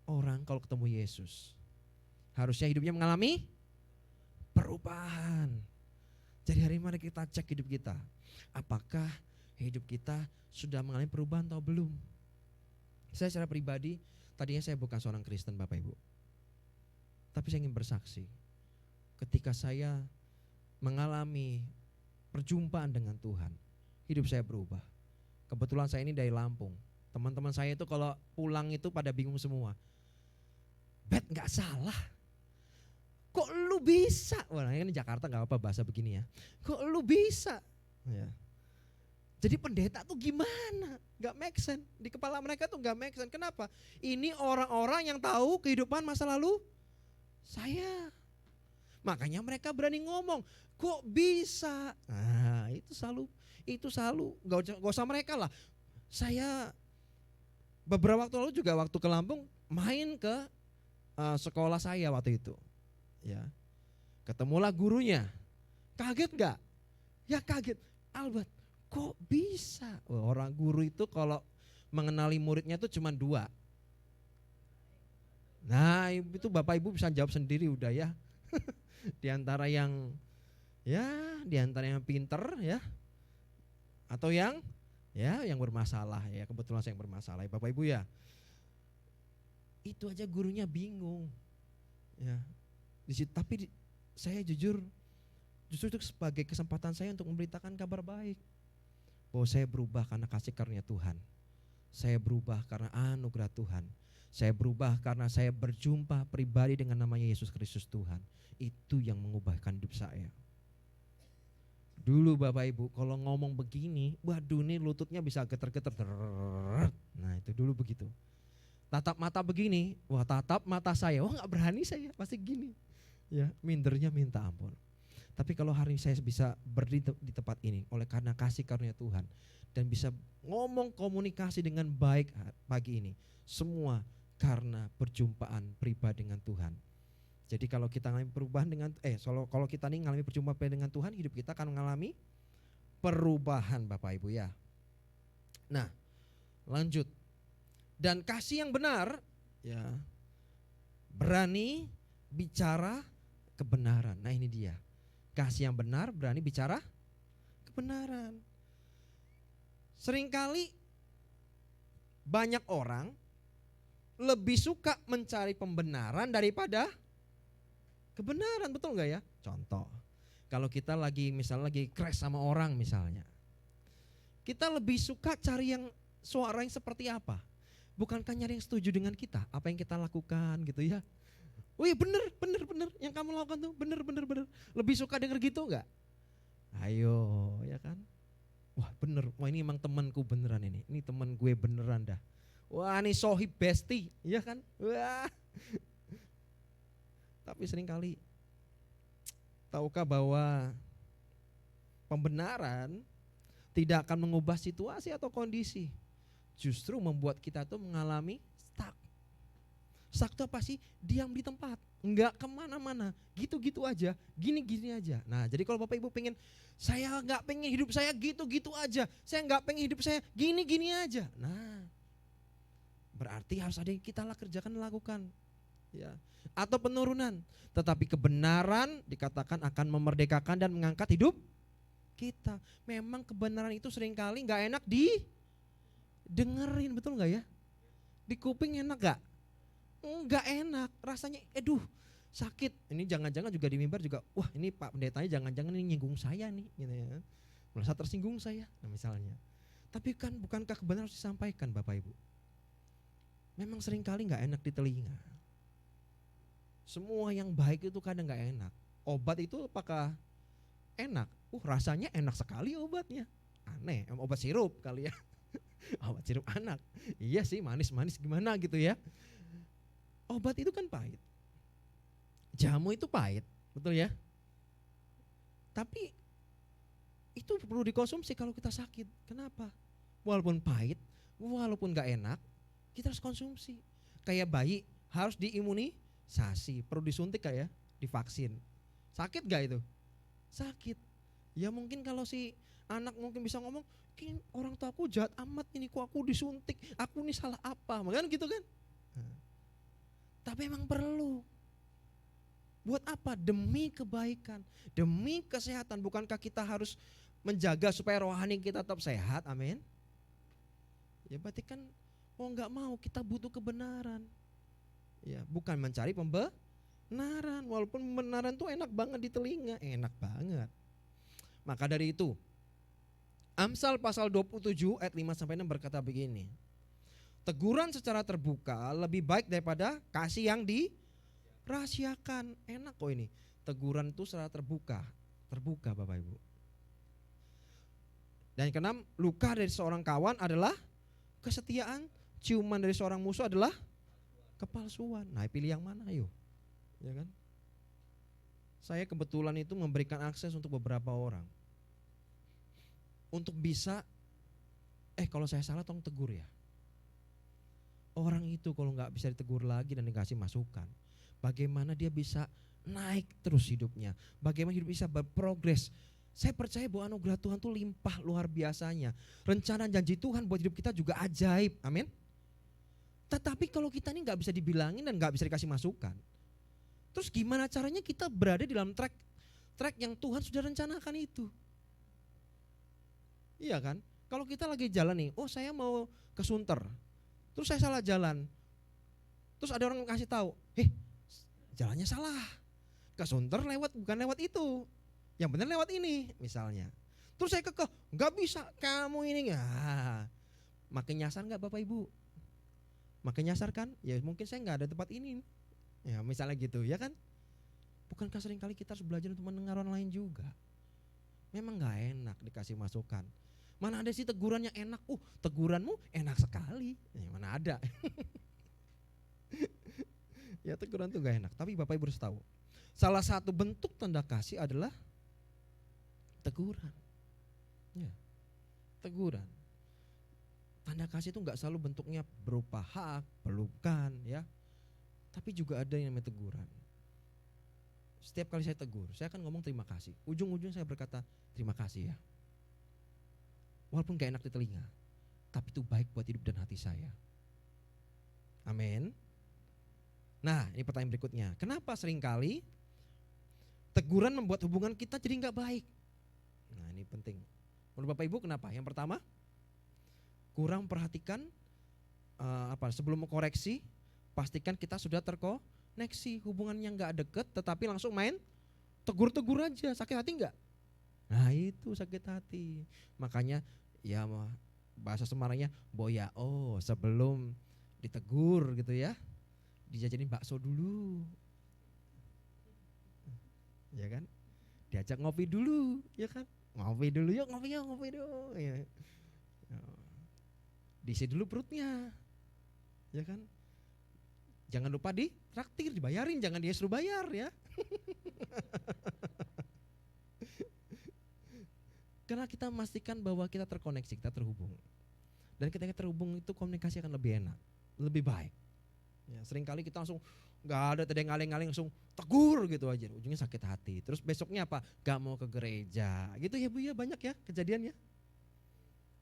S4: Orang kalau ketemu Yesus harusnya hidupnya mengalami perubahan. Jadi hari ini mari kita cek hidup kita. Apakah hidup kita sudah mengalami perubahan atau belum? Saya secara pribadi, tadinya saya bukan seorang Kristen Bapak Ibu. Tapi saya ingin bersaksi. Ketika saya mengalami perjumpaan dengan Tuhan, hidup saya berubah. Kebetulan saya ini dari Lampung. Teman-teman saya itu kalau pulang itu pada bingung semua. Bet gak salah. Kok lu bisa? Wah ini Jakarta gak apa-apa bahasa begini ya. Kok lu bisa? Ya. Jadi pendeta tuh gimana? Gak make sense. Di kepala mereka tuh gak make sense. Kenapa? Ini orang-orang yang tahu kehidupan masa lalu saya. Makanya mereka berani ngomong, kok bisa? Nah itu selalu gak usah mereka lah. Saya beberapa waktu lalu juga waktu ke Lampung main ke sekolah saya waktu itu. Ya, ketemulah gurunya. Kaget gak? Ya kaget. Albert, kok bisa? Orang guru itu kalau mengenali muridnya itu cuma 2. Nah itu Bapak Ibu bisa jawab sendiri udah ya. Di antara yang pinter ya, atau yang bermasalah ya. Kebetulan saya yang bermasalah ya Bapak Ibu ya. Itu aja gurunya bingung ya. Tapi saya jujur Justru itu sebagai kesempatan saya untuk memberitakan kabar baik. Bahwa saya berubah karena kasih karunia Tuhan. Saya berubah karena anugerah Tuhan. Saya berubah karena saya berjumpa pribadi dengan namanya Yesus Kristus Tuhan. Itu yang mengubahkan hidup saya. Dulu Bapak Ibu kalau ngomong begini, waduh ini lututnya bisa geter-geter. Nah itu dulu begitu. Tatap mata begini, wah tatap mata saya, wah gak berani saya, pasti gini. Ya, mindernya minta ampun. Tapi kalau hari ini saya bisa berdiri di tempat ini oleh karena kasih karunia Tuhan dan bisa ngomong komunikasi dengan baik pagi ini, semua karena perjumpaan pribadi dengan Tuhan. Jadi kalau kita mengalami perubahan dengan kalau kita nih mengalami perjumpaan dengan Tuhan, hidup kita akan mengalami perubahan Bapak Ibu ya. Nah, lanjut. Dan kasih yang benar ya berani bicara kebenaran. Nah, ini dia. Kasih yang benar berani bicara kebenaran. Seringkali banyak orang lebih suka mencari pembenaran daripada kebenaran, betul nggak ya? Contoh, kalau kita misalnya lagi crash sama orang misalnya, kita lebih suka cari yang suara yang seperti apa? Bukankah nyari yang setuju dengan kita, apa yang kita lakukan gitu ya? Oh iya bener, yang kamu lakukan tuh bener. Lebih suka denger gitu nggak? Ayo ya kan? Wah bener, wah ini emang temanku beneran ini teman gue beneran dah. Wah ini sohib besti, ya kan? Wah. Tapi seringkali tahukah bahwa pembenaran tidak akan mengubah situasi atau kondisi, justru membuat kita tuh mengalami stuck. Stuck itu apa sih? Diam di tempat, enggak kemana-mana, gitu-gitu aja, gini-gini aja. Nah jadi kalau Bapak Ibu pengen, saya enggak pengen hidup saya gitu-gitu aja, saya enggak pengen hidup saya gini-gini aja. Nah berarti harus ada yang kita kerjakan, lakukan ya. Atau penurunan, tetapi kebenaran dikatakan akan memerdekakan dan mengangkat hidup kita. Memang kebenaran itu seringkali enggak enak didengerin, betul enggak ya? Di kuping enak enggak? Enggak enak, rasanya sakit. Ini jangan-jangan juga di mimbar juga, wah ini Pak Pendetanya jangan-jangan ini nyinggung saya nih gitu ya. Merasa tersinggung saya nah, misalnya. Tapi kan bukankah kebenaran harus disampaikan Bapak Ibu? Memang seringkali enggak enak di telinga. Semua yang baik itu kadang enggak enak. Obat itu apakah enak? Rasanya enak sekali obatnya. Aneh, obat sirup kali ya. Obat sirup anak. Iya sih manis-manis gimana gitu ya. Obat itu kan pahit. Jamu itu pahit, betul ya? Tapi itu perlu dikonsumsi kalau kita sakit. Kenapa? Walaupun pahit, walaupun gak enak, kita harus konsumsi. Kayak bayi harus diimunisasi, perlu disuntik kayak divaksin. Sakit gak itu? Sakit. Ya mungkin kalau si anak mungkin bisa ngomong, orang tua aku jahat amat ini, kok aku disuntik, aku ini salah apa? Makanya gitu kan? Tapi emang perlu. Buat apa? Demi kebaikan, demi kesehatan. Bukankah kita harus menjaga supaya rohani kita tetap sehat? Amin. Ya berarti kan mau gak mau kita butuh kebenaran. Ya, bukan mencari pembenaran. Walaupun pembenaran tuh enak banget di telinga, enak banget. Maka dari itu Amsal pasal 27 ayat 5-6 berkata begini. Teguran secara terbuka lebih baik daripada kasih yang dirahasiakan. Enak kok ini. Teguran itu secara terbuka. Terbuka Bapak Ibu. Dan yang keenam, luka dari seorang kawan adalah kesetiaan. Ciuman dari seorang musuh adalah kepalsuan. Nah pilih yang mana ayo. Ya kan? Saya kebetulan itu memberikan akses untuk beberapa orang. Untuk bisa, kalau saya salah tolong tegur ya. Orang itu kalau nggak bisa ditegur lagi dan dikasih masukan, bagaimana dia bisa naik terus hidupnya, bagaimana hidup bisa berprogres. Saya percaya bahwa anugerah Tuhan itu limpah luar biasanya. Rencana janji Tuhan buat hidup kita juga ajaib, amin. Tetapi kalau kita ini nggak bisa dibilangin dan nggak bisa dikasih masukan, terus gimana caranya kita berada di dalam track yang Tuhan sudah rencanakan itu? Iya kan? Kalau kita lagi jalan nih, saya mau ke Sunter. Terus saya salah jalan. Terus ada orang kasih tahu, jalannya salah. Ke Sunter bukan lewat itu. Yang benar lewat ini misalnya. Terus saya kekeh, nggak bisa kamu ini. Makin nyasar nggak Bapak Ibu? Makin nyasar kan? Ya mungkin saya nggak ada tempat ini. Ya misalnya gitu ya kan? Bukankah seringkali kita harus belajar untuk mendengar orang lain juga? Memang nggak enak dikasih masukan. Mana ada sih teguran yang enak? Teguranmu enak sekali. Ya, mana ada? Ya teguran tuh gak enak. Tapi Bapak Ibu harus tahu, salah satu bentuk tanda kasih adalah teguran. Ya, teguran. Tanda kasih itu gak selalu bentuknya berupa hak, pelukan, ya. Tapi juga ada yang namanya teguran. Setiap kali saya tegur, saya akan ngomong terima kasih. Ujung-ujung saya berkata terima kasih ya. Walaupun gak enak di telinga, tapi itu baik buat hidup dan hati saya. Amin. Nah ini pertanyaan berikutnya, kenapa seringkali teguran membuat hubungan kita jadi gak baik? Nah ini penting. Menurut Bapak Ibu kenapa? Yang pertama, kurang perhatikan sebelum mengkoreksi, pastikan kita sudah terkoneksi. Hubungannya gak deket tetapi langsung main tegur-tegur aja, sakit hati gak? Nah itu sakit hati. Makanya ya bahasa Semarangnya boya sebelum ditegur gitu ya, dijajanin bakso dulu. Ya kan? Diajak ngopi dulu, ya kan? Ngopi dulu yuk, ngopi dulu. Ya. Diisi dulu perutnya. Ya kan? Jangan lupa ditraktir, dibayarin, jangan dia suruh bayar ya. Karena kita memastikan bahwa kita terkoneksi, kita terhubung. Dan ketika terhubung itu komunikasi akan lebih enak, lebih baik. Ya, seringkali kita langsung gak ada tedeng ngaleng-ngaleng langsung tegur gitu aja, ujungnya sakit hati. Terus besoknya apa? Gak mau ke gereja. Gitu ya Bu ya, banyak ya kejadiannya.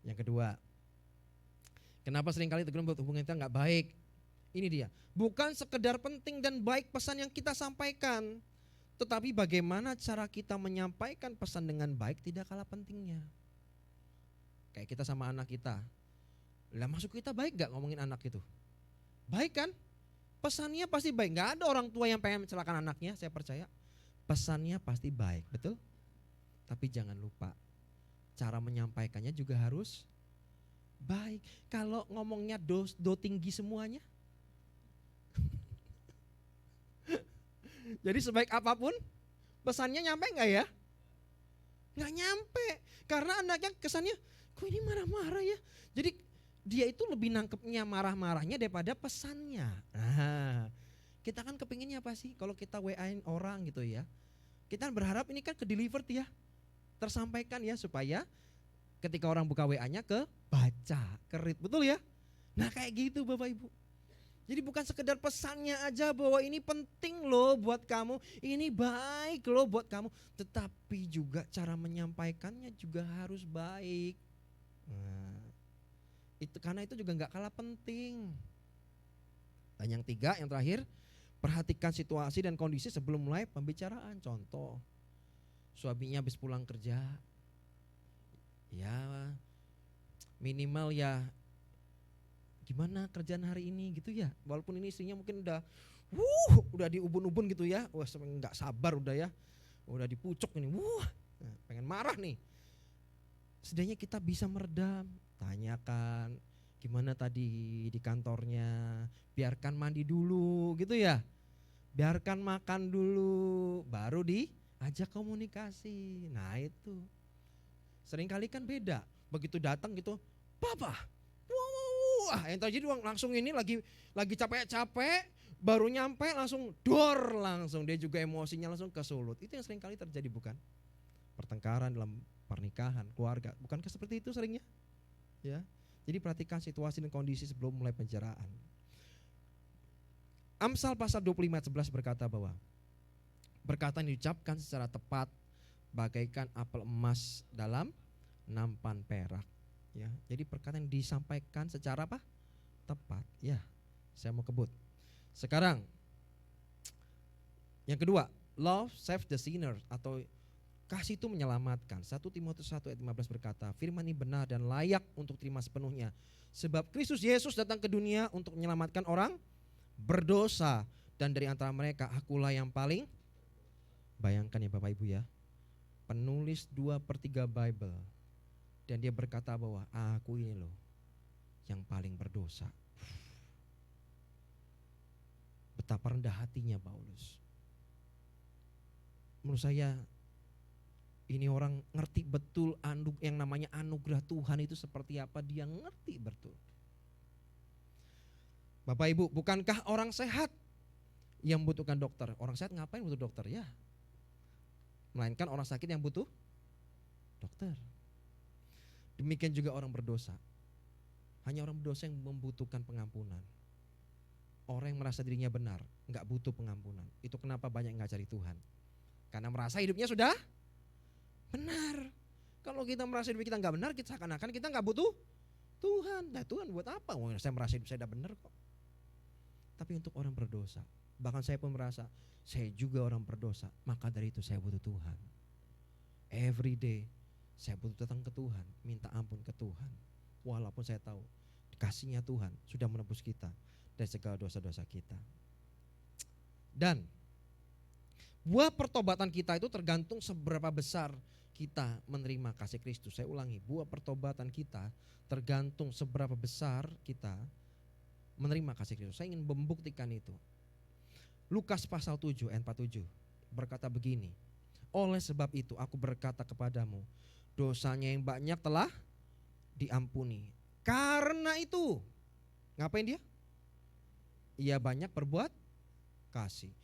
S4: Yang kedua, kenapa seringkali teguran buat hubungan kita gak baik? Ini dia, bukan sekedar penting dan baik pesan yang kita sampaikan, tetapi bagaimana cara kita menyampaikan pesan dengan baik tidak kalah pentingnya. Kayak kita sama anak kita, lah masuk kita baik gak ngomongin anak itu? Baik kan? Pesannya pasti baik, gak ada orang tua yang pengen mencelakakan anaknya, saya percaya. Pesannya pasti baik, betul? Tapi jangan lupa, cara menyampaikannya juga harus baik. Kalau ngomongnya do tinggi semuanya, jadi sebaik apapun pesannya nyampe gak ya? Gak nyampe, karena anaknya kesannya kok ini marah-marah ya. Jadi dia itu lebih nangkepnya marah-marahnya daripada pesannya. Nah, kita kan kepinginnya apa sih kalau kita WA-in orang gitu ya. Kita berharap ini kan ke delivered ya, tersampaikan ya, supaya ketika orang buka WA-nya kebaca, ke-read, betul ya? Nah kayak gitu Bapak Ibu. Jadi bukan sekedar pesannya aja bahwa ini penting loh buat kamu, ini baik loh buat kamu, tetapi juga cara menyampaikannya juga harus baik. Nah, karena itu juga gak kalah penting. Dan yang tiga, yang terakhir, perhatikan situasi dan kondisi sebelum mulai pembicaraan. Contoh, suaminya habis pulang kerja, ya minimal ya gimana kerjaan hari ini gitu ya. Walaupun ini istrinya mungkin udah di ubun-ubun gitu ya. Wah gak sabar udah ya. Udah dipucuk ini. Pengen marah nih. Setidaknya kita bisa meredam. Tanyakan gimana tadi di kantornya. Biarkan mandi dulu gitu ya. Biarkan makan dulu. Baru diajak komunikasi. Nah itu. Seringkali kan beda. Begitu datang gitu. Papa. Wah yang terjadi langsung ini lagi capek-capek, baru nyampe langsung dor, langsung dia juga emosinya langsung kesulut. Itu yang sering kali terjadi bukan? Pertengkaran dalam pernikahan, keluarga, bukankah seperti itu seringnya? Ya, jadi perhatikan situasi dan kondisi sebelum mulai pembicaraan. Amsal pasal 25 ayat 11 berkata bahwa perkataan yang diucapkan secara tepat bagaikan apel emas dalam nampan perak. Ya, jadi perkataan yang disampaikan secara apa? Tepat. Ya, saya mau kebut. Sekarang, yang kedua, love save the sinner atau kasih itu menyelamatkan. 1 Timotius 1 ayat 15 berkata, firman ini benar dan layak untuk terima sepenuhnya. Sebab Kristus Yesus datang ke dunia untuk menyelamatkan orang berdosa, dan dari antara mereka akulah yang paling. Bayangkan ya Bapak Ibu ya, penulis 2/3 Bible, dan dia berkata bahwa aku ini loh yang paling berdosa. Betapa rendah hatinya Paulus. Menurut saya ini orang ngerti betul yang namanya anugerah Tuhan itu seperti apa, dia ngerti betul. Bapak Ibu, bukankah orang sehat yang membutuhkan dokter? Orang sehat ngapain butuh dokter ya? Melainkan orang sakit yang butuh dokter. Demikian juga orang berdosa. Hanya orang berdosa yang membutuhkan pengampunan. Orang yang merasa dirinya benar gak butuh pengampunan. Itu kenapa banyak yang gak cari Tuhan. Karena merasa hidupnya sudah benar. Kalau kita merasa hidup kita gak benar, kita seakan-akan kita gak butuh Tuhan. Nah Tuhan buat apa? Saya merasa hidup saya udah benar kok. Tapi untuk orang berdosa, bahkan saya pun merasa saya juga orang berdosa, maka dari itu saya butuh Tuhan. Every day saya butuh datang ke Tuhan, minta ampun ke Tuhan. Walaupun saya tahu kasih-Nya Tuhan sudah menebus kita dari segala dosa-dosa kita. Dan buah pertobatan kita itu tergantung seberapa besar kita menerima kasih Kristus. Saya ulangi, buah pertobatan kita tergantung seberapa besar kita menerima kasih Kristus. Saya ingin membuktikan itu. Lukas pasal 7 ayat 47 berkata begini, oleh sebab itu aku berkata kepadamu, dosanya yang banyak telah diampuni. Karena itu, ngapain dia? Ia banyak berbuat kasih.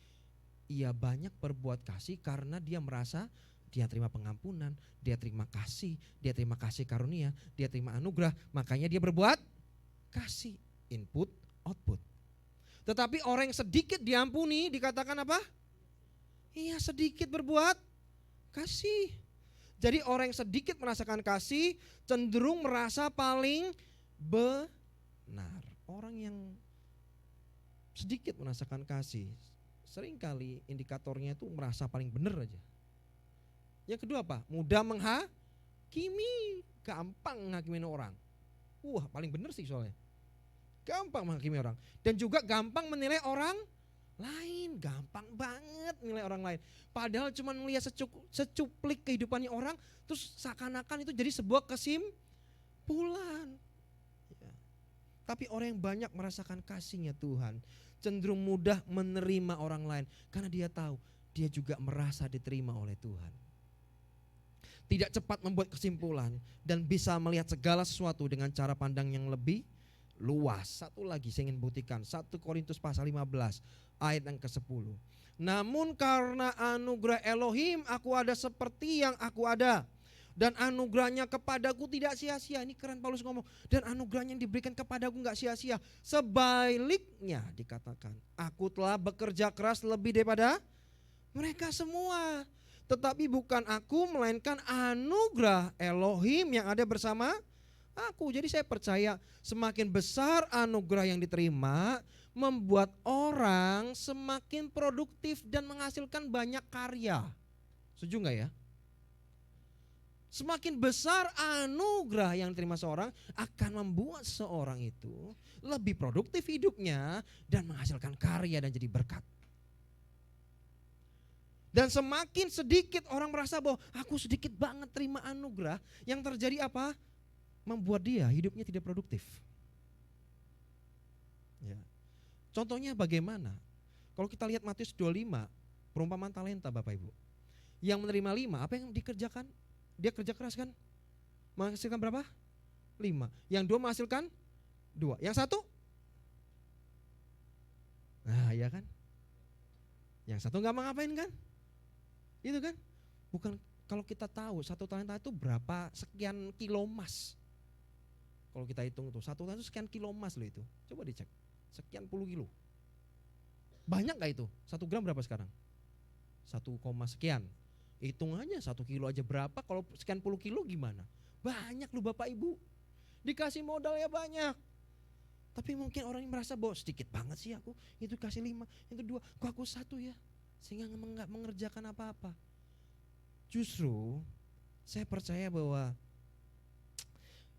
S4: Ia banyak berbuat kasih karena dia merasa dia terima pengampunan, dia terima kasih karunia, dia terima anugerah, makanya dia berbuat kasih. Input, output. Tetapi orang yang sedikit diampuni dikatakan apa? Iya, sedikit berbuat kasih. Jadi orang yang sedikit merasakan kasih cenderung merasa paling benar. Orang yang sedikit merasakan kasih seringkali indikatornya itu merasa paling benar aja. Yang kedua apa? Mudah menghakimi, gampang menghakimin orang. Wah, paling benar sih soalnya. Gampang menghakimi orang. Dan juga gampang menilai orang lain. Gampang banget menilai orang lain. Padahal cuma melihat secuplik kehidupannya orang, terus seakan-akan itu jadi sebuah kesimpulan. Ya. Tapi orang yang banyak merasakan kasih-Nya Tuhan cenderung mudah menerima orang lain. Karena dia tahu dia juga merasa diterima oleh Tuhan. Tidak cepat membuat kesimpulan dan bisa melihat segala sesuatu dengan cara pandang yang lebih luas. Satu lagi saya ingin buktikan, 1 Korintus pasal 15 ayat yang ke-10. Namun karena anugerah Elohim aku ada seperti yang aku ada, dan anugerahnya kepadaku tidak sia-sia. Ini keren Paulus ngomong, dan anugerahnya yang diberikan kepadaku gak sia-sia. Sebaliknya dikatakan, aku telah bekerja keras lebih daripada mereka semua. Tetapi bukan aku, melainkan anugerah Elohim yang ada bersama aku. Jadi saya percaya semakin besar anugerah yang diterima membuat orang semakin produktif dan menghasilkan banyak karya. Setuju gak ya? Semakin besar anugerah yang diterima seorang akan membuat seorang itu lebih produktif hidupnya dan menghasilkan karya dan jadi berkat. Dan semakin sedikit orang merasa bahwa aku sedikit banget terima anugerah, yang terjadi apa? Membuat dia hidupnya tidak produktif. Ya. Contohnya bagaimana? Kalau kita lihat Matius 25, perumpamaan talenta Bapak Ibu. Yang menerima 5, apa yang dikerjakan? Dia kerja keras kan? Menghasilkan berapa? 5. Yang 2 menghasilkan 2. Yang 1? Nah ya kan? Yang 1 gak mau ngapain kan? Itu kan? Bukan, kalau kita tahu 1 talenta itu berapa sekian kilo emas. Kalau kita hitung tuh 1 talenta itu sekian kilo emas loh itu. Coba dicek, sekian puluh kilo. Banyak gak itu? 1 gram berapa sekarang? 1, sekian. Hitung aja 1 kilo aja berapa, kalau sekian puluh kilo gimana? Banyak loh Bapak Ibu. Dikasih modal ya banyak. Tapi mungkin orang yang merasa bahwa sedikit banget sih aku, itu kasih 5, yang kedua kok aku 1 ya. Sehingga gak mengerjakan apa-apa. Justru saya percaya bahwa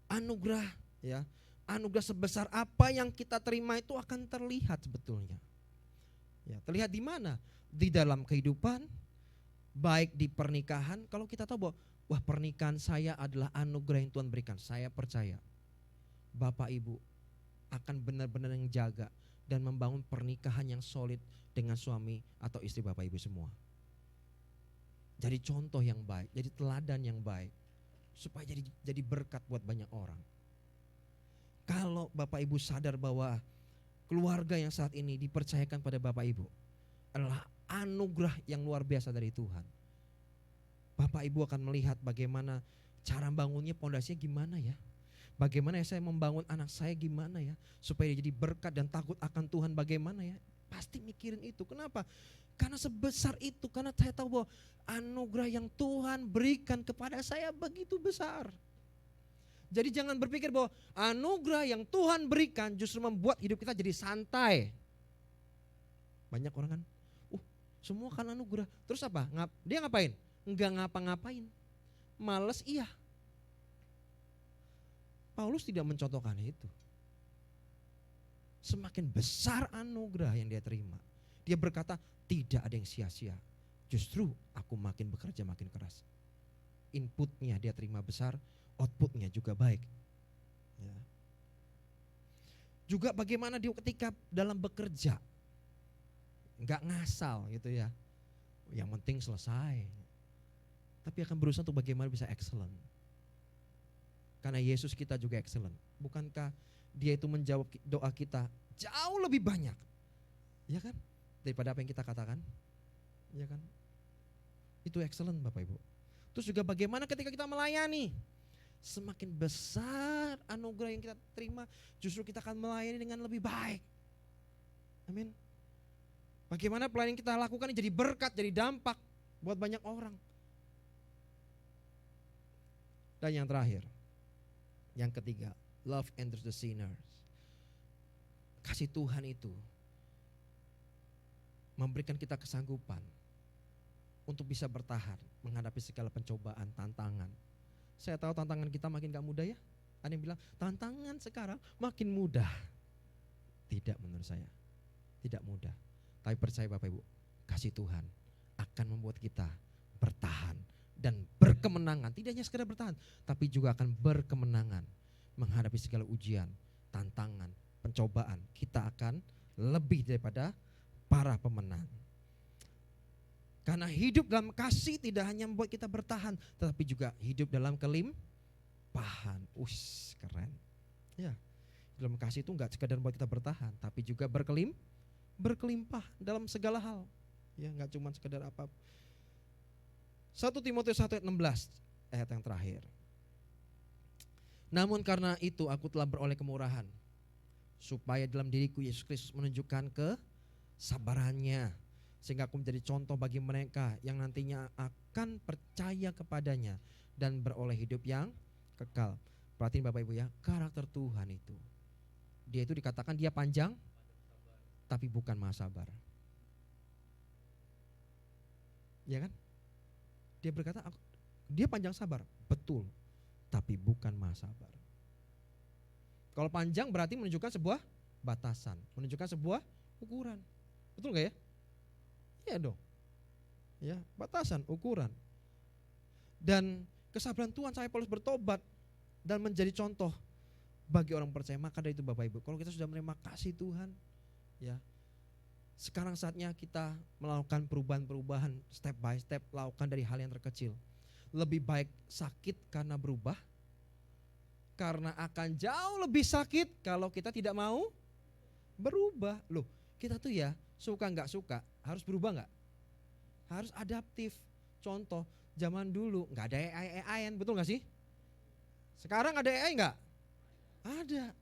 S4: anugerah ya, anugerah sebesar apa yang kita terima itu akan terlihat sebetulnya. Ya, terlihat di mana? Di dalam kehidupan, Baik di pernikahan, kalau kita tahu bahwa wah pernikahan saya adalah anugerah yang Tuhan berikan, saya percaya Bapak Ibu akan benar-benar menjaga dan membangun pernikahan yang solid dengan suami atau istri Bapak Ibu semua. Jadi contoh yang baik, jadi teladan yang baik, supaya jadi berkat buat banyak orang. Kalau Bapak Ibu sadar bahwa keluarga yang saat ini dipercayakan pada Bapak Ibu adalah anugerah yang luar biasa dari Tuhan, Bapak Ibu akan melihat bagaimana cara bangunnya, pondasinya gimana ya. Bagaimana ya saya membangun anak saya gimana ya, supaya dia jadi berkat dan takut akan Tuhan bagaimana ya. Pasti mikirin itu. Kenapa? Karena sebesar itu, karena saya tahu bahwa anugerah yang Tuhan berikan kepada saya begitu besar. Jadi jangan berpikir bahwa anugerah yang Tuhan berikan justru membuat hidup kita jadi santai. Banyak orang kan, semua kan anugerah. Terus apa? Dia ngapain? Enggak ngapa-ngapain. Males iya. Paulus tidak mencontohkan itu. Semakin besar anugerah yang dia terima, dia berkata tidak ada yang sia-sia. Justru aku makin bekerja makin keras. Inputnya dia terima besar, outputnya juga baik. Ya. Juga bagaimana dia ketika dalam bekerja, nggak ngasal gitu ya. Yang penting selesai. Tapi akan berusaha untuk bagaimana bisa excellent. Karena Yesus kita juga excellent. Bukankah dia itu menjawab doa kita jauh lebih banyak, ya kan, daripada apa yang kita katakan, ya kan? Itu excellent Bapak Ibu. Terus juga bagaimana ketika kita melayani, semakin besar anugerah yang kita terima, justru kita akan melayani dengan lebih baik. Amin. Bagaimana pelayanan kita lakukan jadi berkat, jadi dampak buat banyak orang. Dan yang terakhir, yang ketiga, love enters the sinners. Kasih Tuhan itu memberikan kita kesanggupan untuk bisa bertahan menghadapi segala pencobaan, tantangan. Saya tahu tantangan kita makin gak mudah ya. Ada yang bilang tantangan sekarang makin mudah. Tidak, menurut saya tidak mudah. Tapi percaya Bapak Ibu, kasih Tuhan akan membuat kita bertahan dan berkemenangan. Tidak hanya sekedar bertahan, tapi juga akan berkemenangan menghadapi segala ujian, tantangan, pencobaan. Kita akan lebih daripada para pemenang. Karena hidup dalam kasih tidak hanya membuat kita bertahan, tetapi juga hidup dalam kelimpahan. Keren. Ya, dalam kasih itu enggak sekedar membuat kita bertahan, tapi juga berkelimpah dalam segala hal. Ya, enggak cuma sekedar apa. 1 Timotius 1 ayat 16, ayat yang terakhir. Namun karena itu aku telah beroleh kemurahan, supaya dalam diriku Yesus Kristus menunjukkan kesabarannya, sehingga aku menjadi contoh bagi mereka yang nantinya akan percaya kepadanya dan beroleh hidup yang kekal. Perhatiin Bapak Ibu ya, karakter Tuhan itu, dia itu dikatakan dia panjang, tapi bukan maha sabar. Ya kan? Dia berkata dia panjang sabar, betul, tapi bukan maha sabar. Kalau panjang berarti menunjukkan sebuah batasan, menunjukkan sebuah ukuran. Betul gak ya? Iya dong. Ya, batasan, ukuran. Dan kesabaran Tuhan sampai Paulus bertobat dan menjadi contoh bagi orang percaya. Maka dari itu Bapak Ibu, kalau kita sudah menerima kasih Tuhan, ya, sekarang saatnya kita melakukan perubahan-perubahan step by step, lakukan dari hal yang terkecil. Lebih baik sakit karena berubah, karena akan jauh lebih sakit kalau kita tidak mau berubah. Loh, kita tuh ya suka nggak suka harus berubah nggak? Harus adaptif. Contoh, zaman dulu nggak ada AI-an, betul nggak sih? Sekarang ada AI nggak? Ada.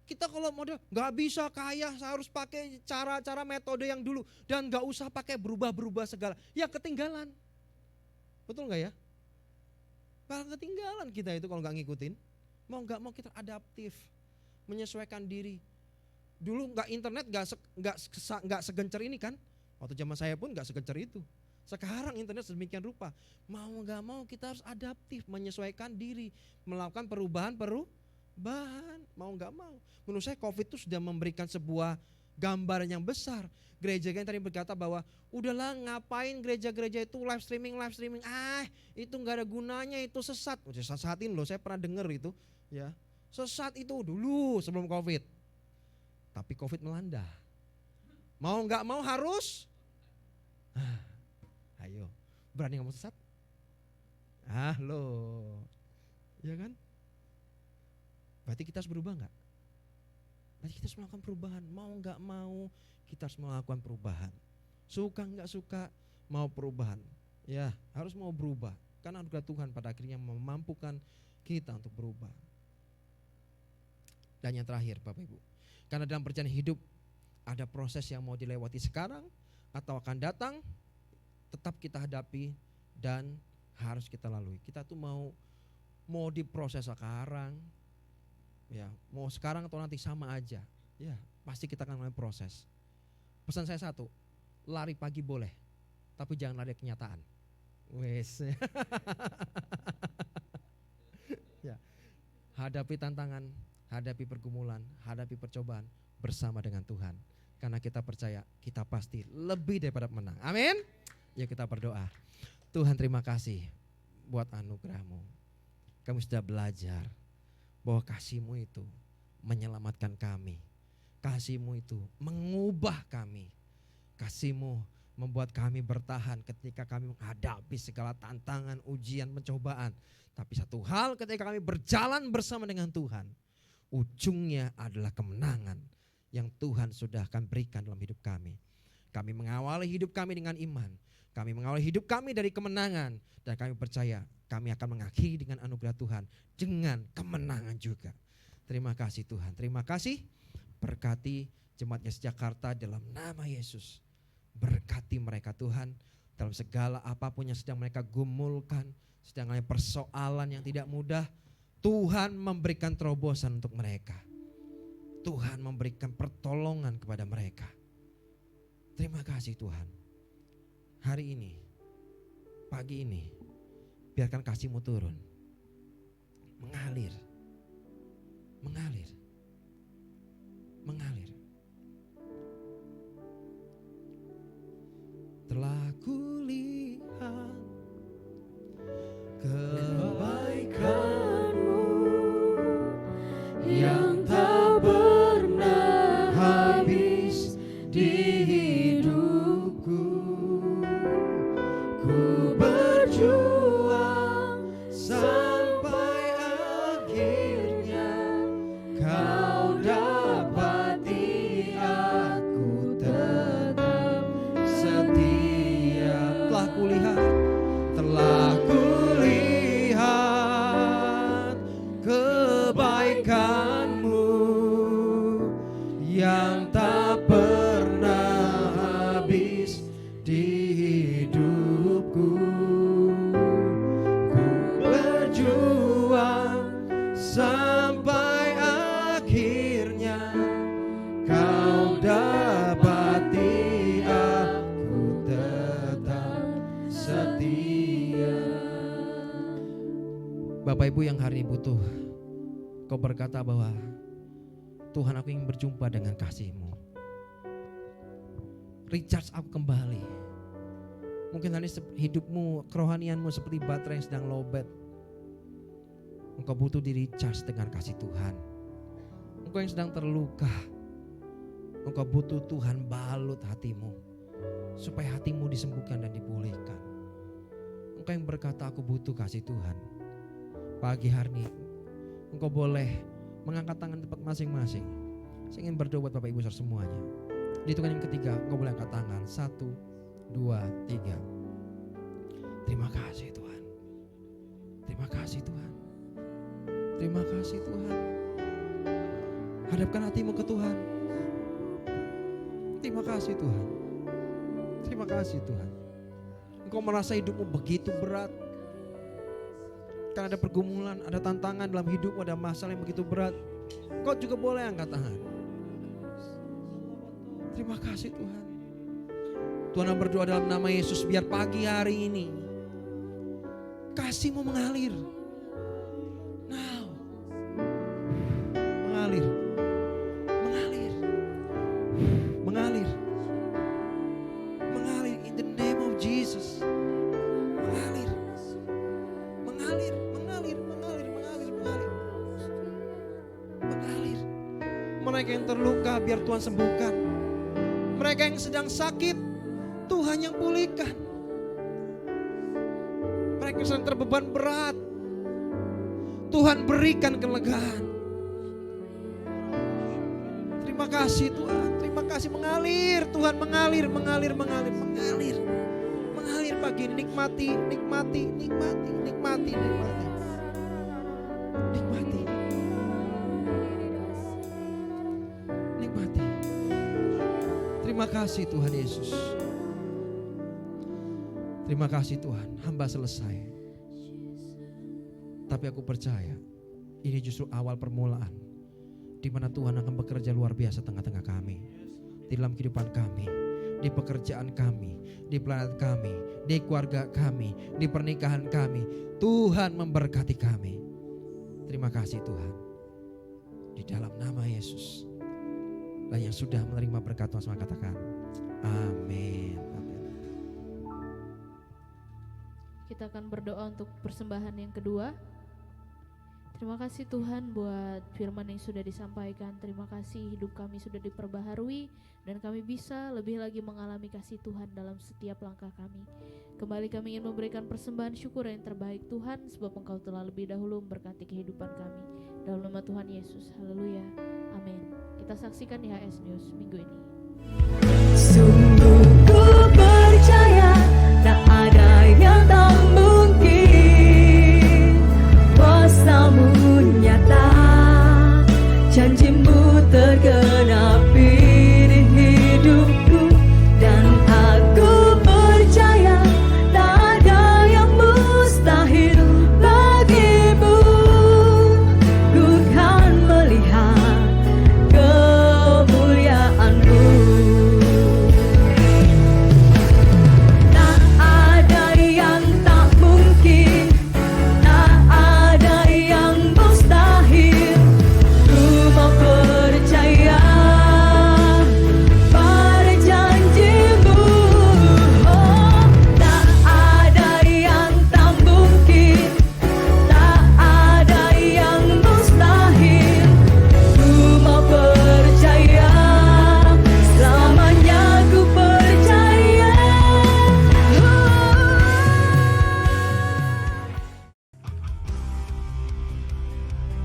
S4: Kita kalau model nggak bisa kaya, harus pakai cara-cara metode yang dulu dan nggak usah pakai berubah-berubah segala. Ya ketinggalan, betul nggak ya? Bakal ketinggalan kita itu kalau nggak ngikutin. Mau nggak mau kita adaptif, menyesuaikan diri. Dulu nggak internet, nggak segencer ini kan? Waktu zaman saya pun nggak segencer itu. Sekarang internet sedemikian rupa. Mau nggak mau kita harus adaptif, menyesuaikan diri, melakukan perubahan, mau nggak mau. Menurut saya COVID itu sudah memberikan sebuah gambaran yang besar. Gereja yang tadi berkata bahwa udahlah ngapain gereja-gereja itu live streaming, itu nggak ada gunanya, itu sesat. Sesatin loh, saya pernah dengar itu, ya. Sesat itu dulu sebelum COVID. Tapi COVID melanda. Mau nggak mau harus. Ayo, berani ngomong sesat? Loh, ya kan? Berarti kita harus berubah nggak? Berarti kita harus melakukan perubahan. Mau nggak mau kita harus melakukan perubahan. Suka nggak suka mau perubahan. Ya harus mau berubah. Karena anugerah Tuhan pada akhirnya memampukan kita untuk berubah. Dan yang terakhir Bapak Ibu. Karena dalam perjalanan hidup ada proses yang mau dilewati sekarang atau akan datang. Tetap kita hadapi dan harus kita lalui. Kita tuh mau diproses sekarang. Ya, mau sekarang atau nanti sama aja. Ya, pasti kita akan melalui proses. Pesan saya satu, lari pagi boleh, tapi jangan lari kenyataan. Wes. Ya. Hadapi tantangan, hadapi pergumulan, hadapi percobaan bersama dengan Tuhan. Karena kita percaya kita pasti lebih daripada menang. Amin. Ya kita berdoa. Tuhan terima kasih buat anugerah-Mu. Kami sudah belajar bahwa kasih-Mu itu menyelamatkan kami. Kasih-Mu itu mengubah kami. Kasih-Mu membuat kami bertahan ketika kami menghadapi segala tantangan, ujian, pencobaan. Tapi satu hal ketika kami berjalan bersama dengan Tuhan, ujungnya adalah kemenangan yang Tuhan sudah akan berikan dalam hidup kami. Kami mengawali hidup kami dengan iman. Kami mengawali hidup kami dari kemenangan. Dan kami percaya kami akan mengakhiri dengan anugerah Tuhan dengan kemenangan juga. Terima kasih Tuhan. Terima kasih. Berkati jemaat Yes Jakarta dalam nama Yesus. Berkati mereka Tuhan dalam segala apapun yang sedang mereka gumulkan, sedang ada persoalan yang tidak mudah. Tuhan memberikan terobosan untuk mereka. Tuhan memberikan pertolongan kepada mereka. Terima kasih Tuhan. Hari ini, pagi ini, biarkan kasih-Mu turun. Mengalir. Mengalir. Mengalir. Telah kulihat
S3: kebaikan-Mu yang tak pernah habis di hidupku. Ku berjuang sampai akhirnya Kau dapati aku tetap setia.
S4: Telah kulihat kebaikan-Mu yang tak pernah habis di hidupku. Ku berjuang sampai akhirnya Kau dapati aku tetap setia. Bapak Ibu yang hari ini butuh, Kau berkata bahwa Tuhan, aku ingin berjumpa dengan kasih-Mu. Recharge aku kembali. Mungkin hari ini hidupmu, kerohanianmu seperti baterai yang sedang lowbat. Engkau butuh di recharge dengan kasih Tuhan. Engkau yang sedang terluka, engkau butuh Tuhan balut hatimu, supaya hatimu disembuhkan dan dipulihkan. Engkau yang berkata aku butuh kasih Tuhan. Pagi hari ini engkau boleh mengangkat tangan tempat masing-masing. Saya ingin berdoa buat Bapak Ibu saudara semuanya. Di hitungan yang ketiga engkau boleh angkat tangan. 1, 2, 3. Terima kasih Tuhan. Terima kasih Tuhan. Terima kasih Tuhan. Hadapkan hatimu ke Tuhan. Terima kasih Tuhan. Terima kasih Tuhan. Engkau merasa hidupmu begitu berat. Karena ada pergumulan, ada tantangan dalam hidupmu, ada masalah yang begitu berat. Engkau juga boleh angkat tangan. Terima kasih Tuhan. Tuhan berdoa dalam nama Yesus, biar pagi hari ini kasih-Mu mengalir. Now. Mengalir. Mengalir. Mereka yang terluka biar Tuhan sembuhkan. Mereka yang sedang sakit, Tuhan yang pulihkan. Mereka yang sedang terbeban berat, Tuhan berikan kelegaan. Terima kasih Tuhan, terima kasih mengalir Tuhan, mengalir pagi ini. Nikmati. Terima kasih Tuhan Yesus. Terima kasih Tuhan, hamba selesai. Tapi aku percaya ini justru awal permulaan di mana Tuhan akan bekerja luar biasa tengah-tengah kami, di dalam kehidupan kami, di pekerjaan kami, di planet kami, di keluarga kami, di pernikahan kami. Tuhan memberkati kami. Terima kasih Tuhan. Di dalam nama Yesus. Dan yang sudah menerima berkat Tuhan semua katakan amin.
S1: Kita akan berdoa untuk persembahan yang kedua. Terima kasih Tuhan buat firman yang sudah disampaikan. Terima kasih hidup kami sudah diperbaharui dan kami bisa lebih lagi mengalami kasih Tuhan dalam setiap langkah kami. Kembali kami ingin memberikan persembahan syukur yang terbaik Tuhan, sebab Engkau telah lebih dahulu memberkati kehidupan kami. Dalam nama Tuhan Yesus, haleluya, amin. Kita saksikan di HS News minggu ini.
S5: Sungguh ku percaya tak ada yang tak mungkin. Kuasa-Mu nyata, janji-Mu tergenapi di hidupku. Dan aku percaya tak ada yang mustahil bagimu. Ku kan melihat kemuliaan-Mu. Tak ada yang tak mungkin, tak ada yang mustahil. Ku mau percaya pada janji-Mu. Oh, tak ada yang tak mungkin, tak ada yang mustahil. Ku mau percaya, selamanya ku percaya.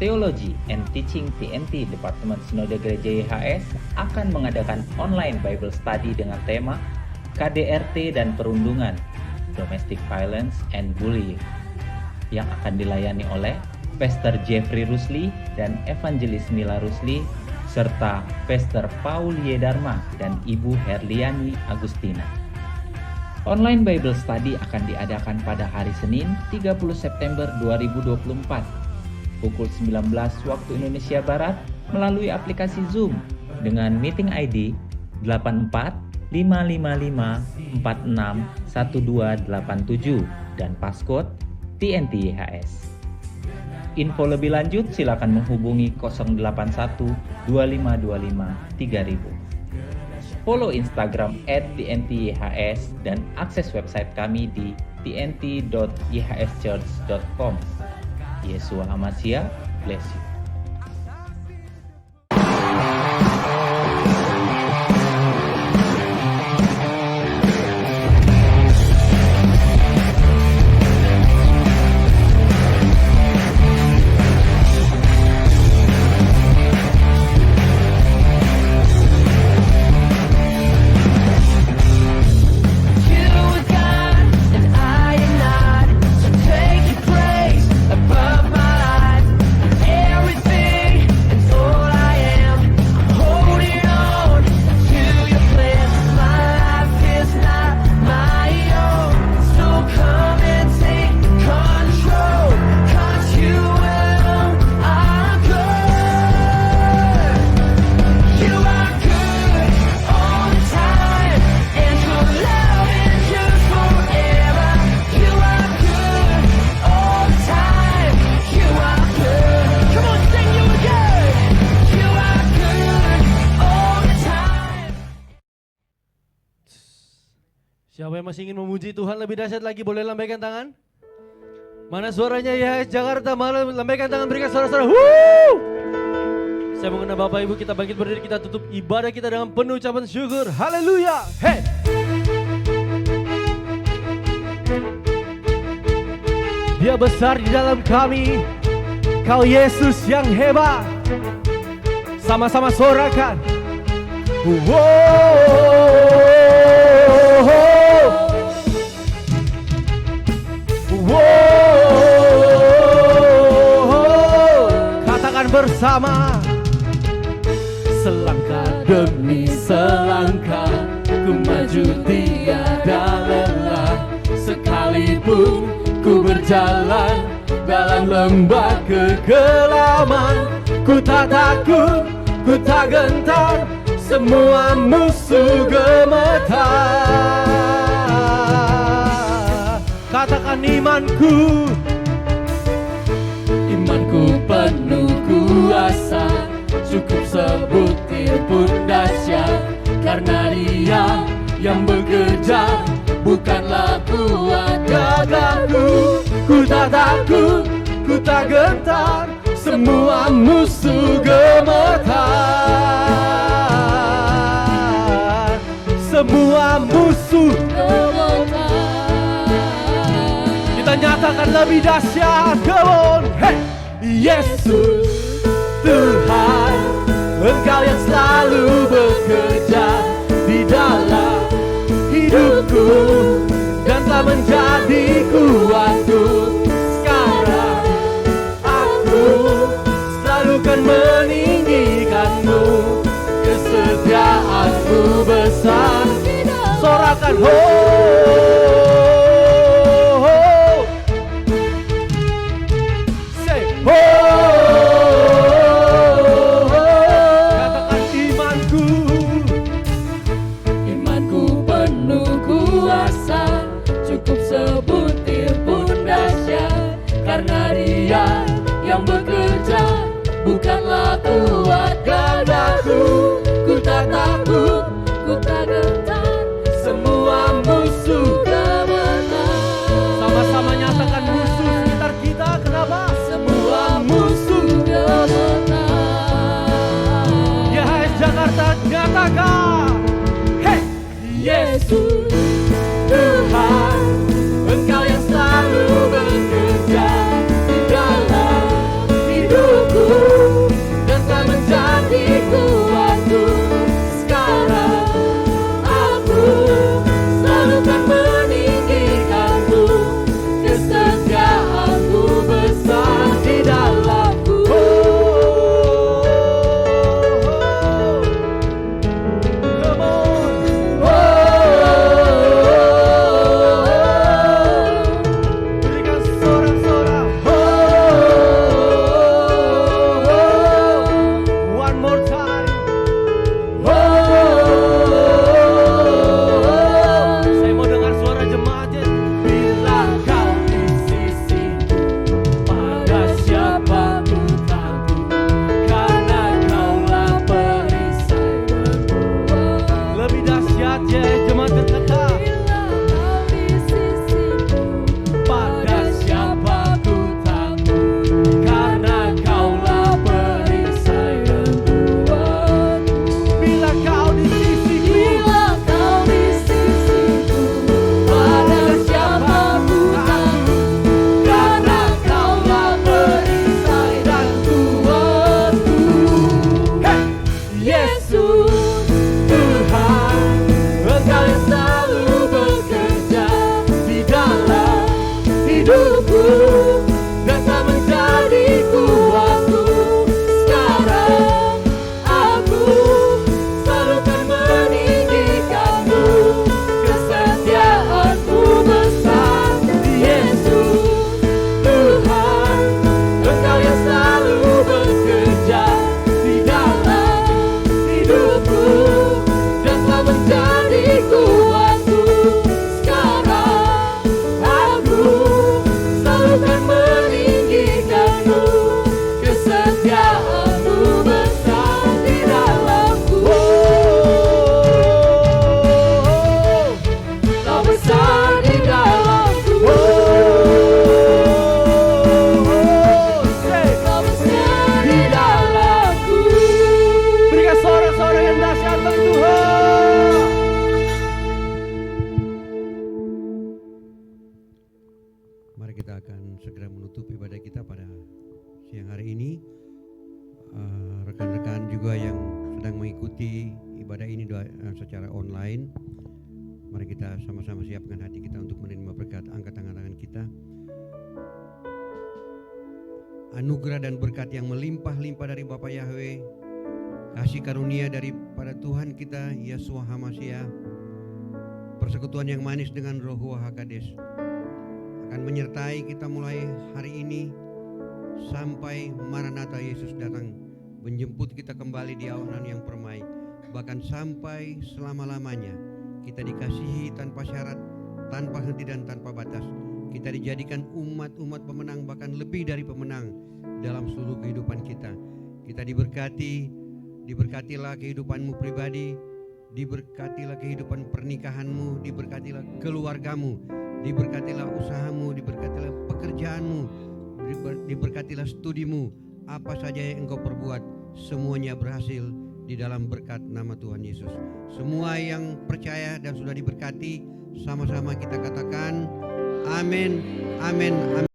S6: Theology and Teaching TNT Departemen Sinode Gereja YHS akan mengadakan online Bible Study dengan tema KDRT dan Perundungan, Domestic Violence and Bullying, yang akan dilayani oleh Pastor Jeffrey Rusli dan Evangelis Mila Rusli, serta Pastor Paul Yedarma dan Ibu Herliani Agustina. Online Bible Study akan diadakan pada hari Senin 30 September 2024 pukul 19 waktu Indonesia Barat melalui aplikasi Zoom dengan meeting ID 845555461287 dan passcode TNT YHS. Info lebih lanjut silakan menghubungi 081 2525 3000. Follow Instagram @tntyhs dan akses website kami di tnt.yhschurch.com. Yesua Hamasia, bless you.
S5: You are God and I am not, so take your praise above my life. Everything and all I am, I'm holding on to your plan. My life is not my own, so come and take control, 'cause you alone are good. You are good all the time, and your love endures forever. You are good all the time. You are good. Come on, sing, you are good. You are good all the time.
S2: Siapa yang masih ingin memuji Tuhan lebih dahsyat lagi boleh lambaikan tangan. Mana suaranya YHS Jakarta? Malah lambaikan tangan, berikan suara-suara. Woo! Saya mengundang Bapak Ibu, kita bangkit berdiri, kita tutup ibadah kita dengan penuh ucapan syukur. Haleluya. Hey. Dia besar di dalam kami, Kau Yesus yang hebat. Sama-sama sorakan. Katakan bersama. Selangkah demi selangkah ku maju tiada lelah, sekalipun ku berjalan dalam lembah kegelaman. Ku tak takut, ku tak gentar, semua musuh gemetar. Katakan imanku, imanku penuh kuasa, cukup sebutir pun dahsyat, karena Dia yang bekerja bukanlah kuat gagahku. Ku tak takut, ku tak gentar, semua musuh gemetar. Semua musuh gemetar. Kita nyatakan lebih dahsyat. Come on, hey. Yesus Tuhan, Engkau yang selalu bekerja di dalam hidupku dan telah menjadi kuatku. Sekarang aku selalu kan meninggikanmu, kesetiaanmu besar. Sorakan ho, say ho. Katakan imanku, imanku penuh kuasa, cukup sebutir pun dahsyat, karena Dia yang bekerja bukanlah kuat gagahku. Ku tak takut, ku tak gentar, semua
S7: mengikuti ibadah ini secara online. Mari kita sama-sama siapkan hati kita untuk menerima berkat. Angkat tangan-tangan kita. Anugerah dan berkat yang melimpah-limpah dari Bapa Yahweh, kasih karunia daripada Tuhan kita Yeshua HaMashiach, persekutuan yang manis dengan Roh HaKodes akan menyertai kita mulai hari ini sampai Maranatha Yesus datang menjemput kita kembali di awanan yang permai, bahkan sampai selama-lamanya kita dikasihi tanpa syarat, tanpa henti dan tanpa batas. Kita dijadikan umat-umat pemenang, bahkan lebih dari pemenang dalam seluruh kehidupan kita. Kita diberkatilah kehidupanmu pribadi, diberkatilah kehidupan pernikahanmu, diberkatilah keluargamu, diberkatilah usahamu, diberkatilah pekerjaanmu, diberkatilah studimu. Apa saja yang engkau perbuat, semuanya berhasil di dalam berkat nama Tuhan Yesus. Semua yang percaya dan sudah diberkati, sama-sama kita katakan amin, amin, amin.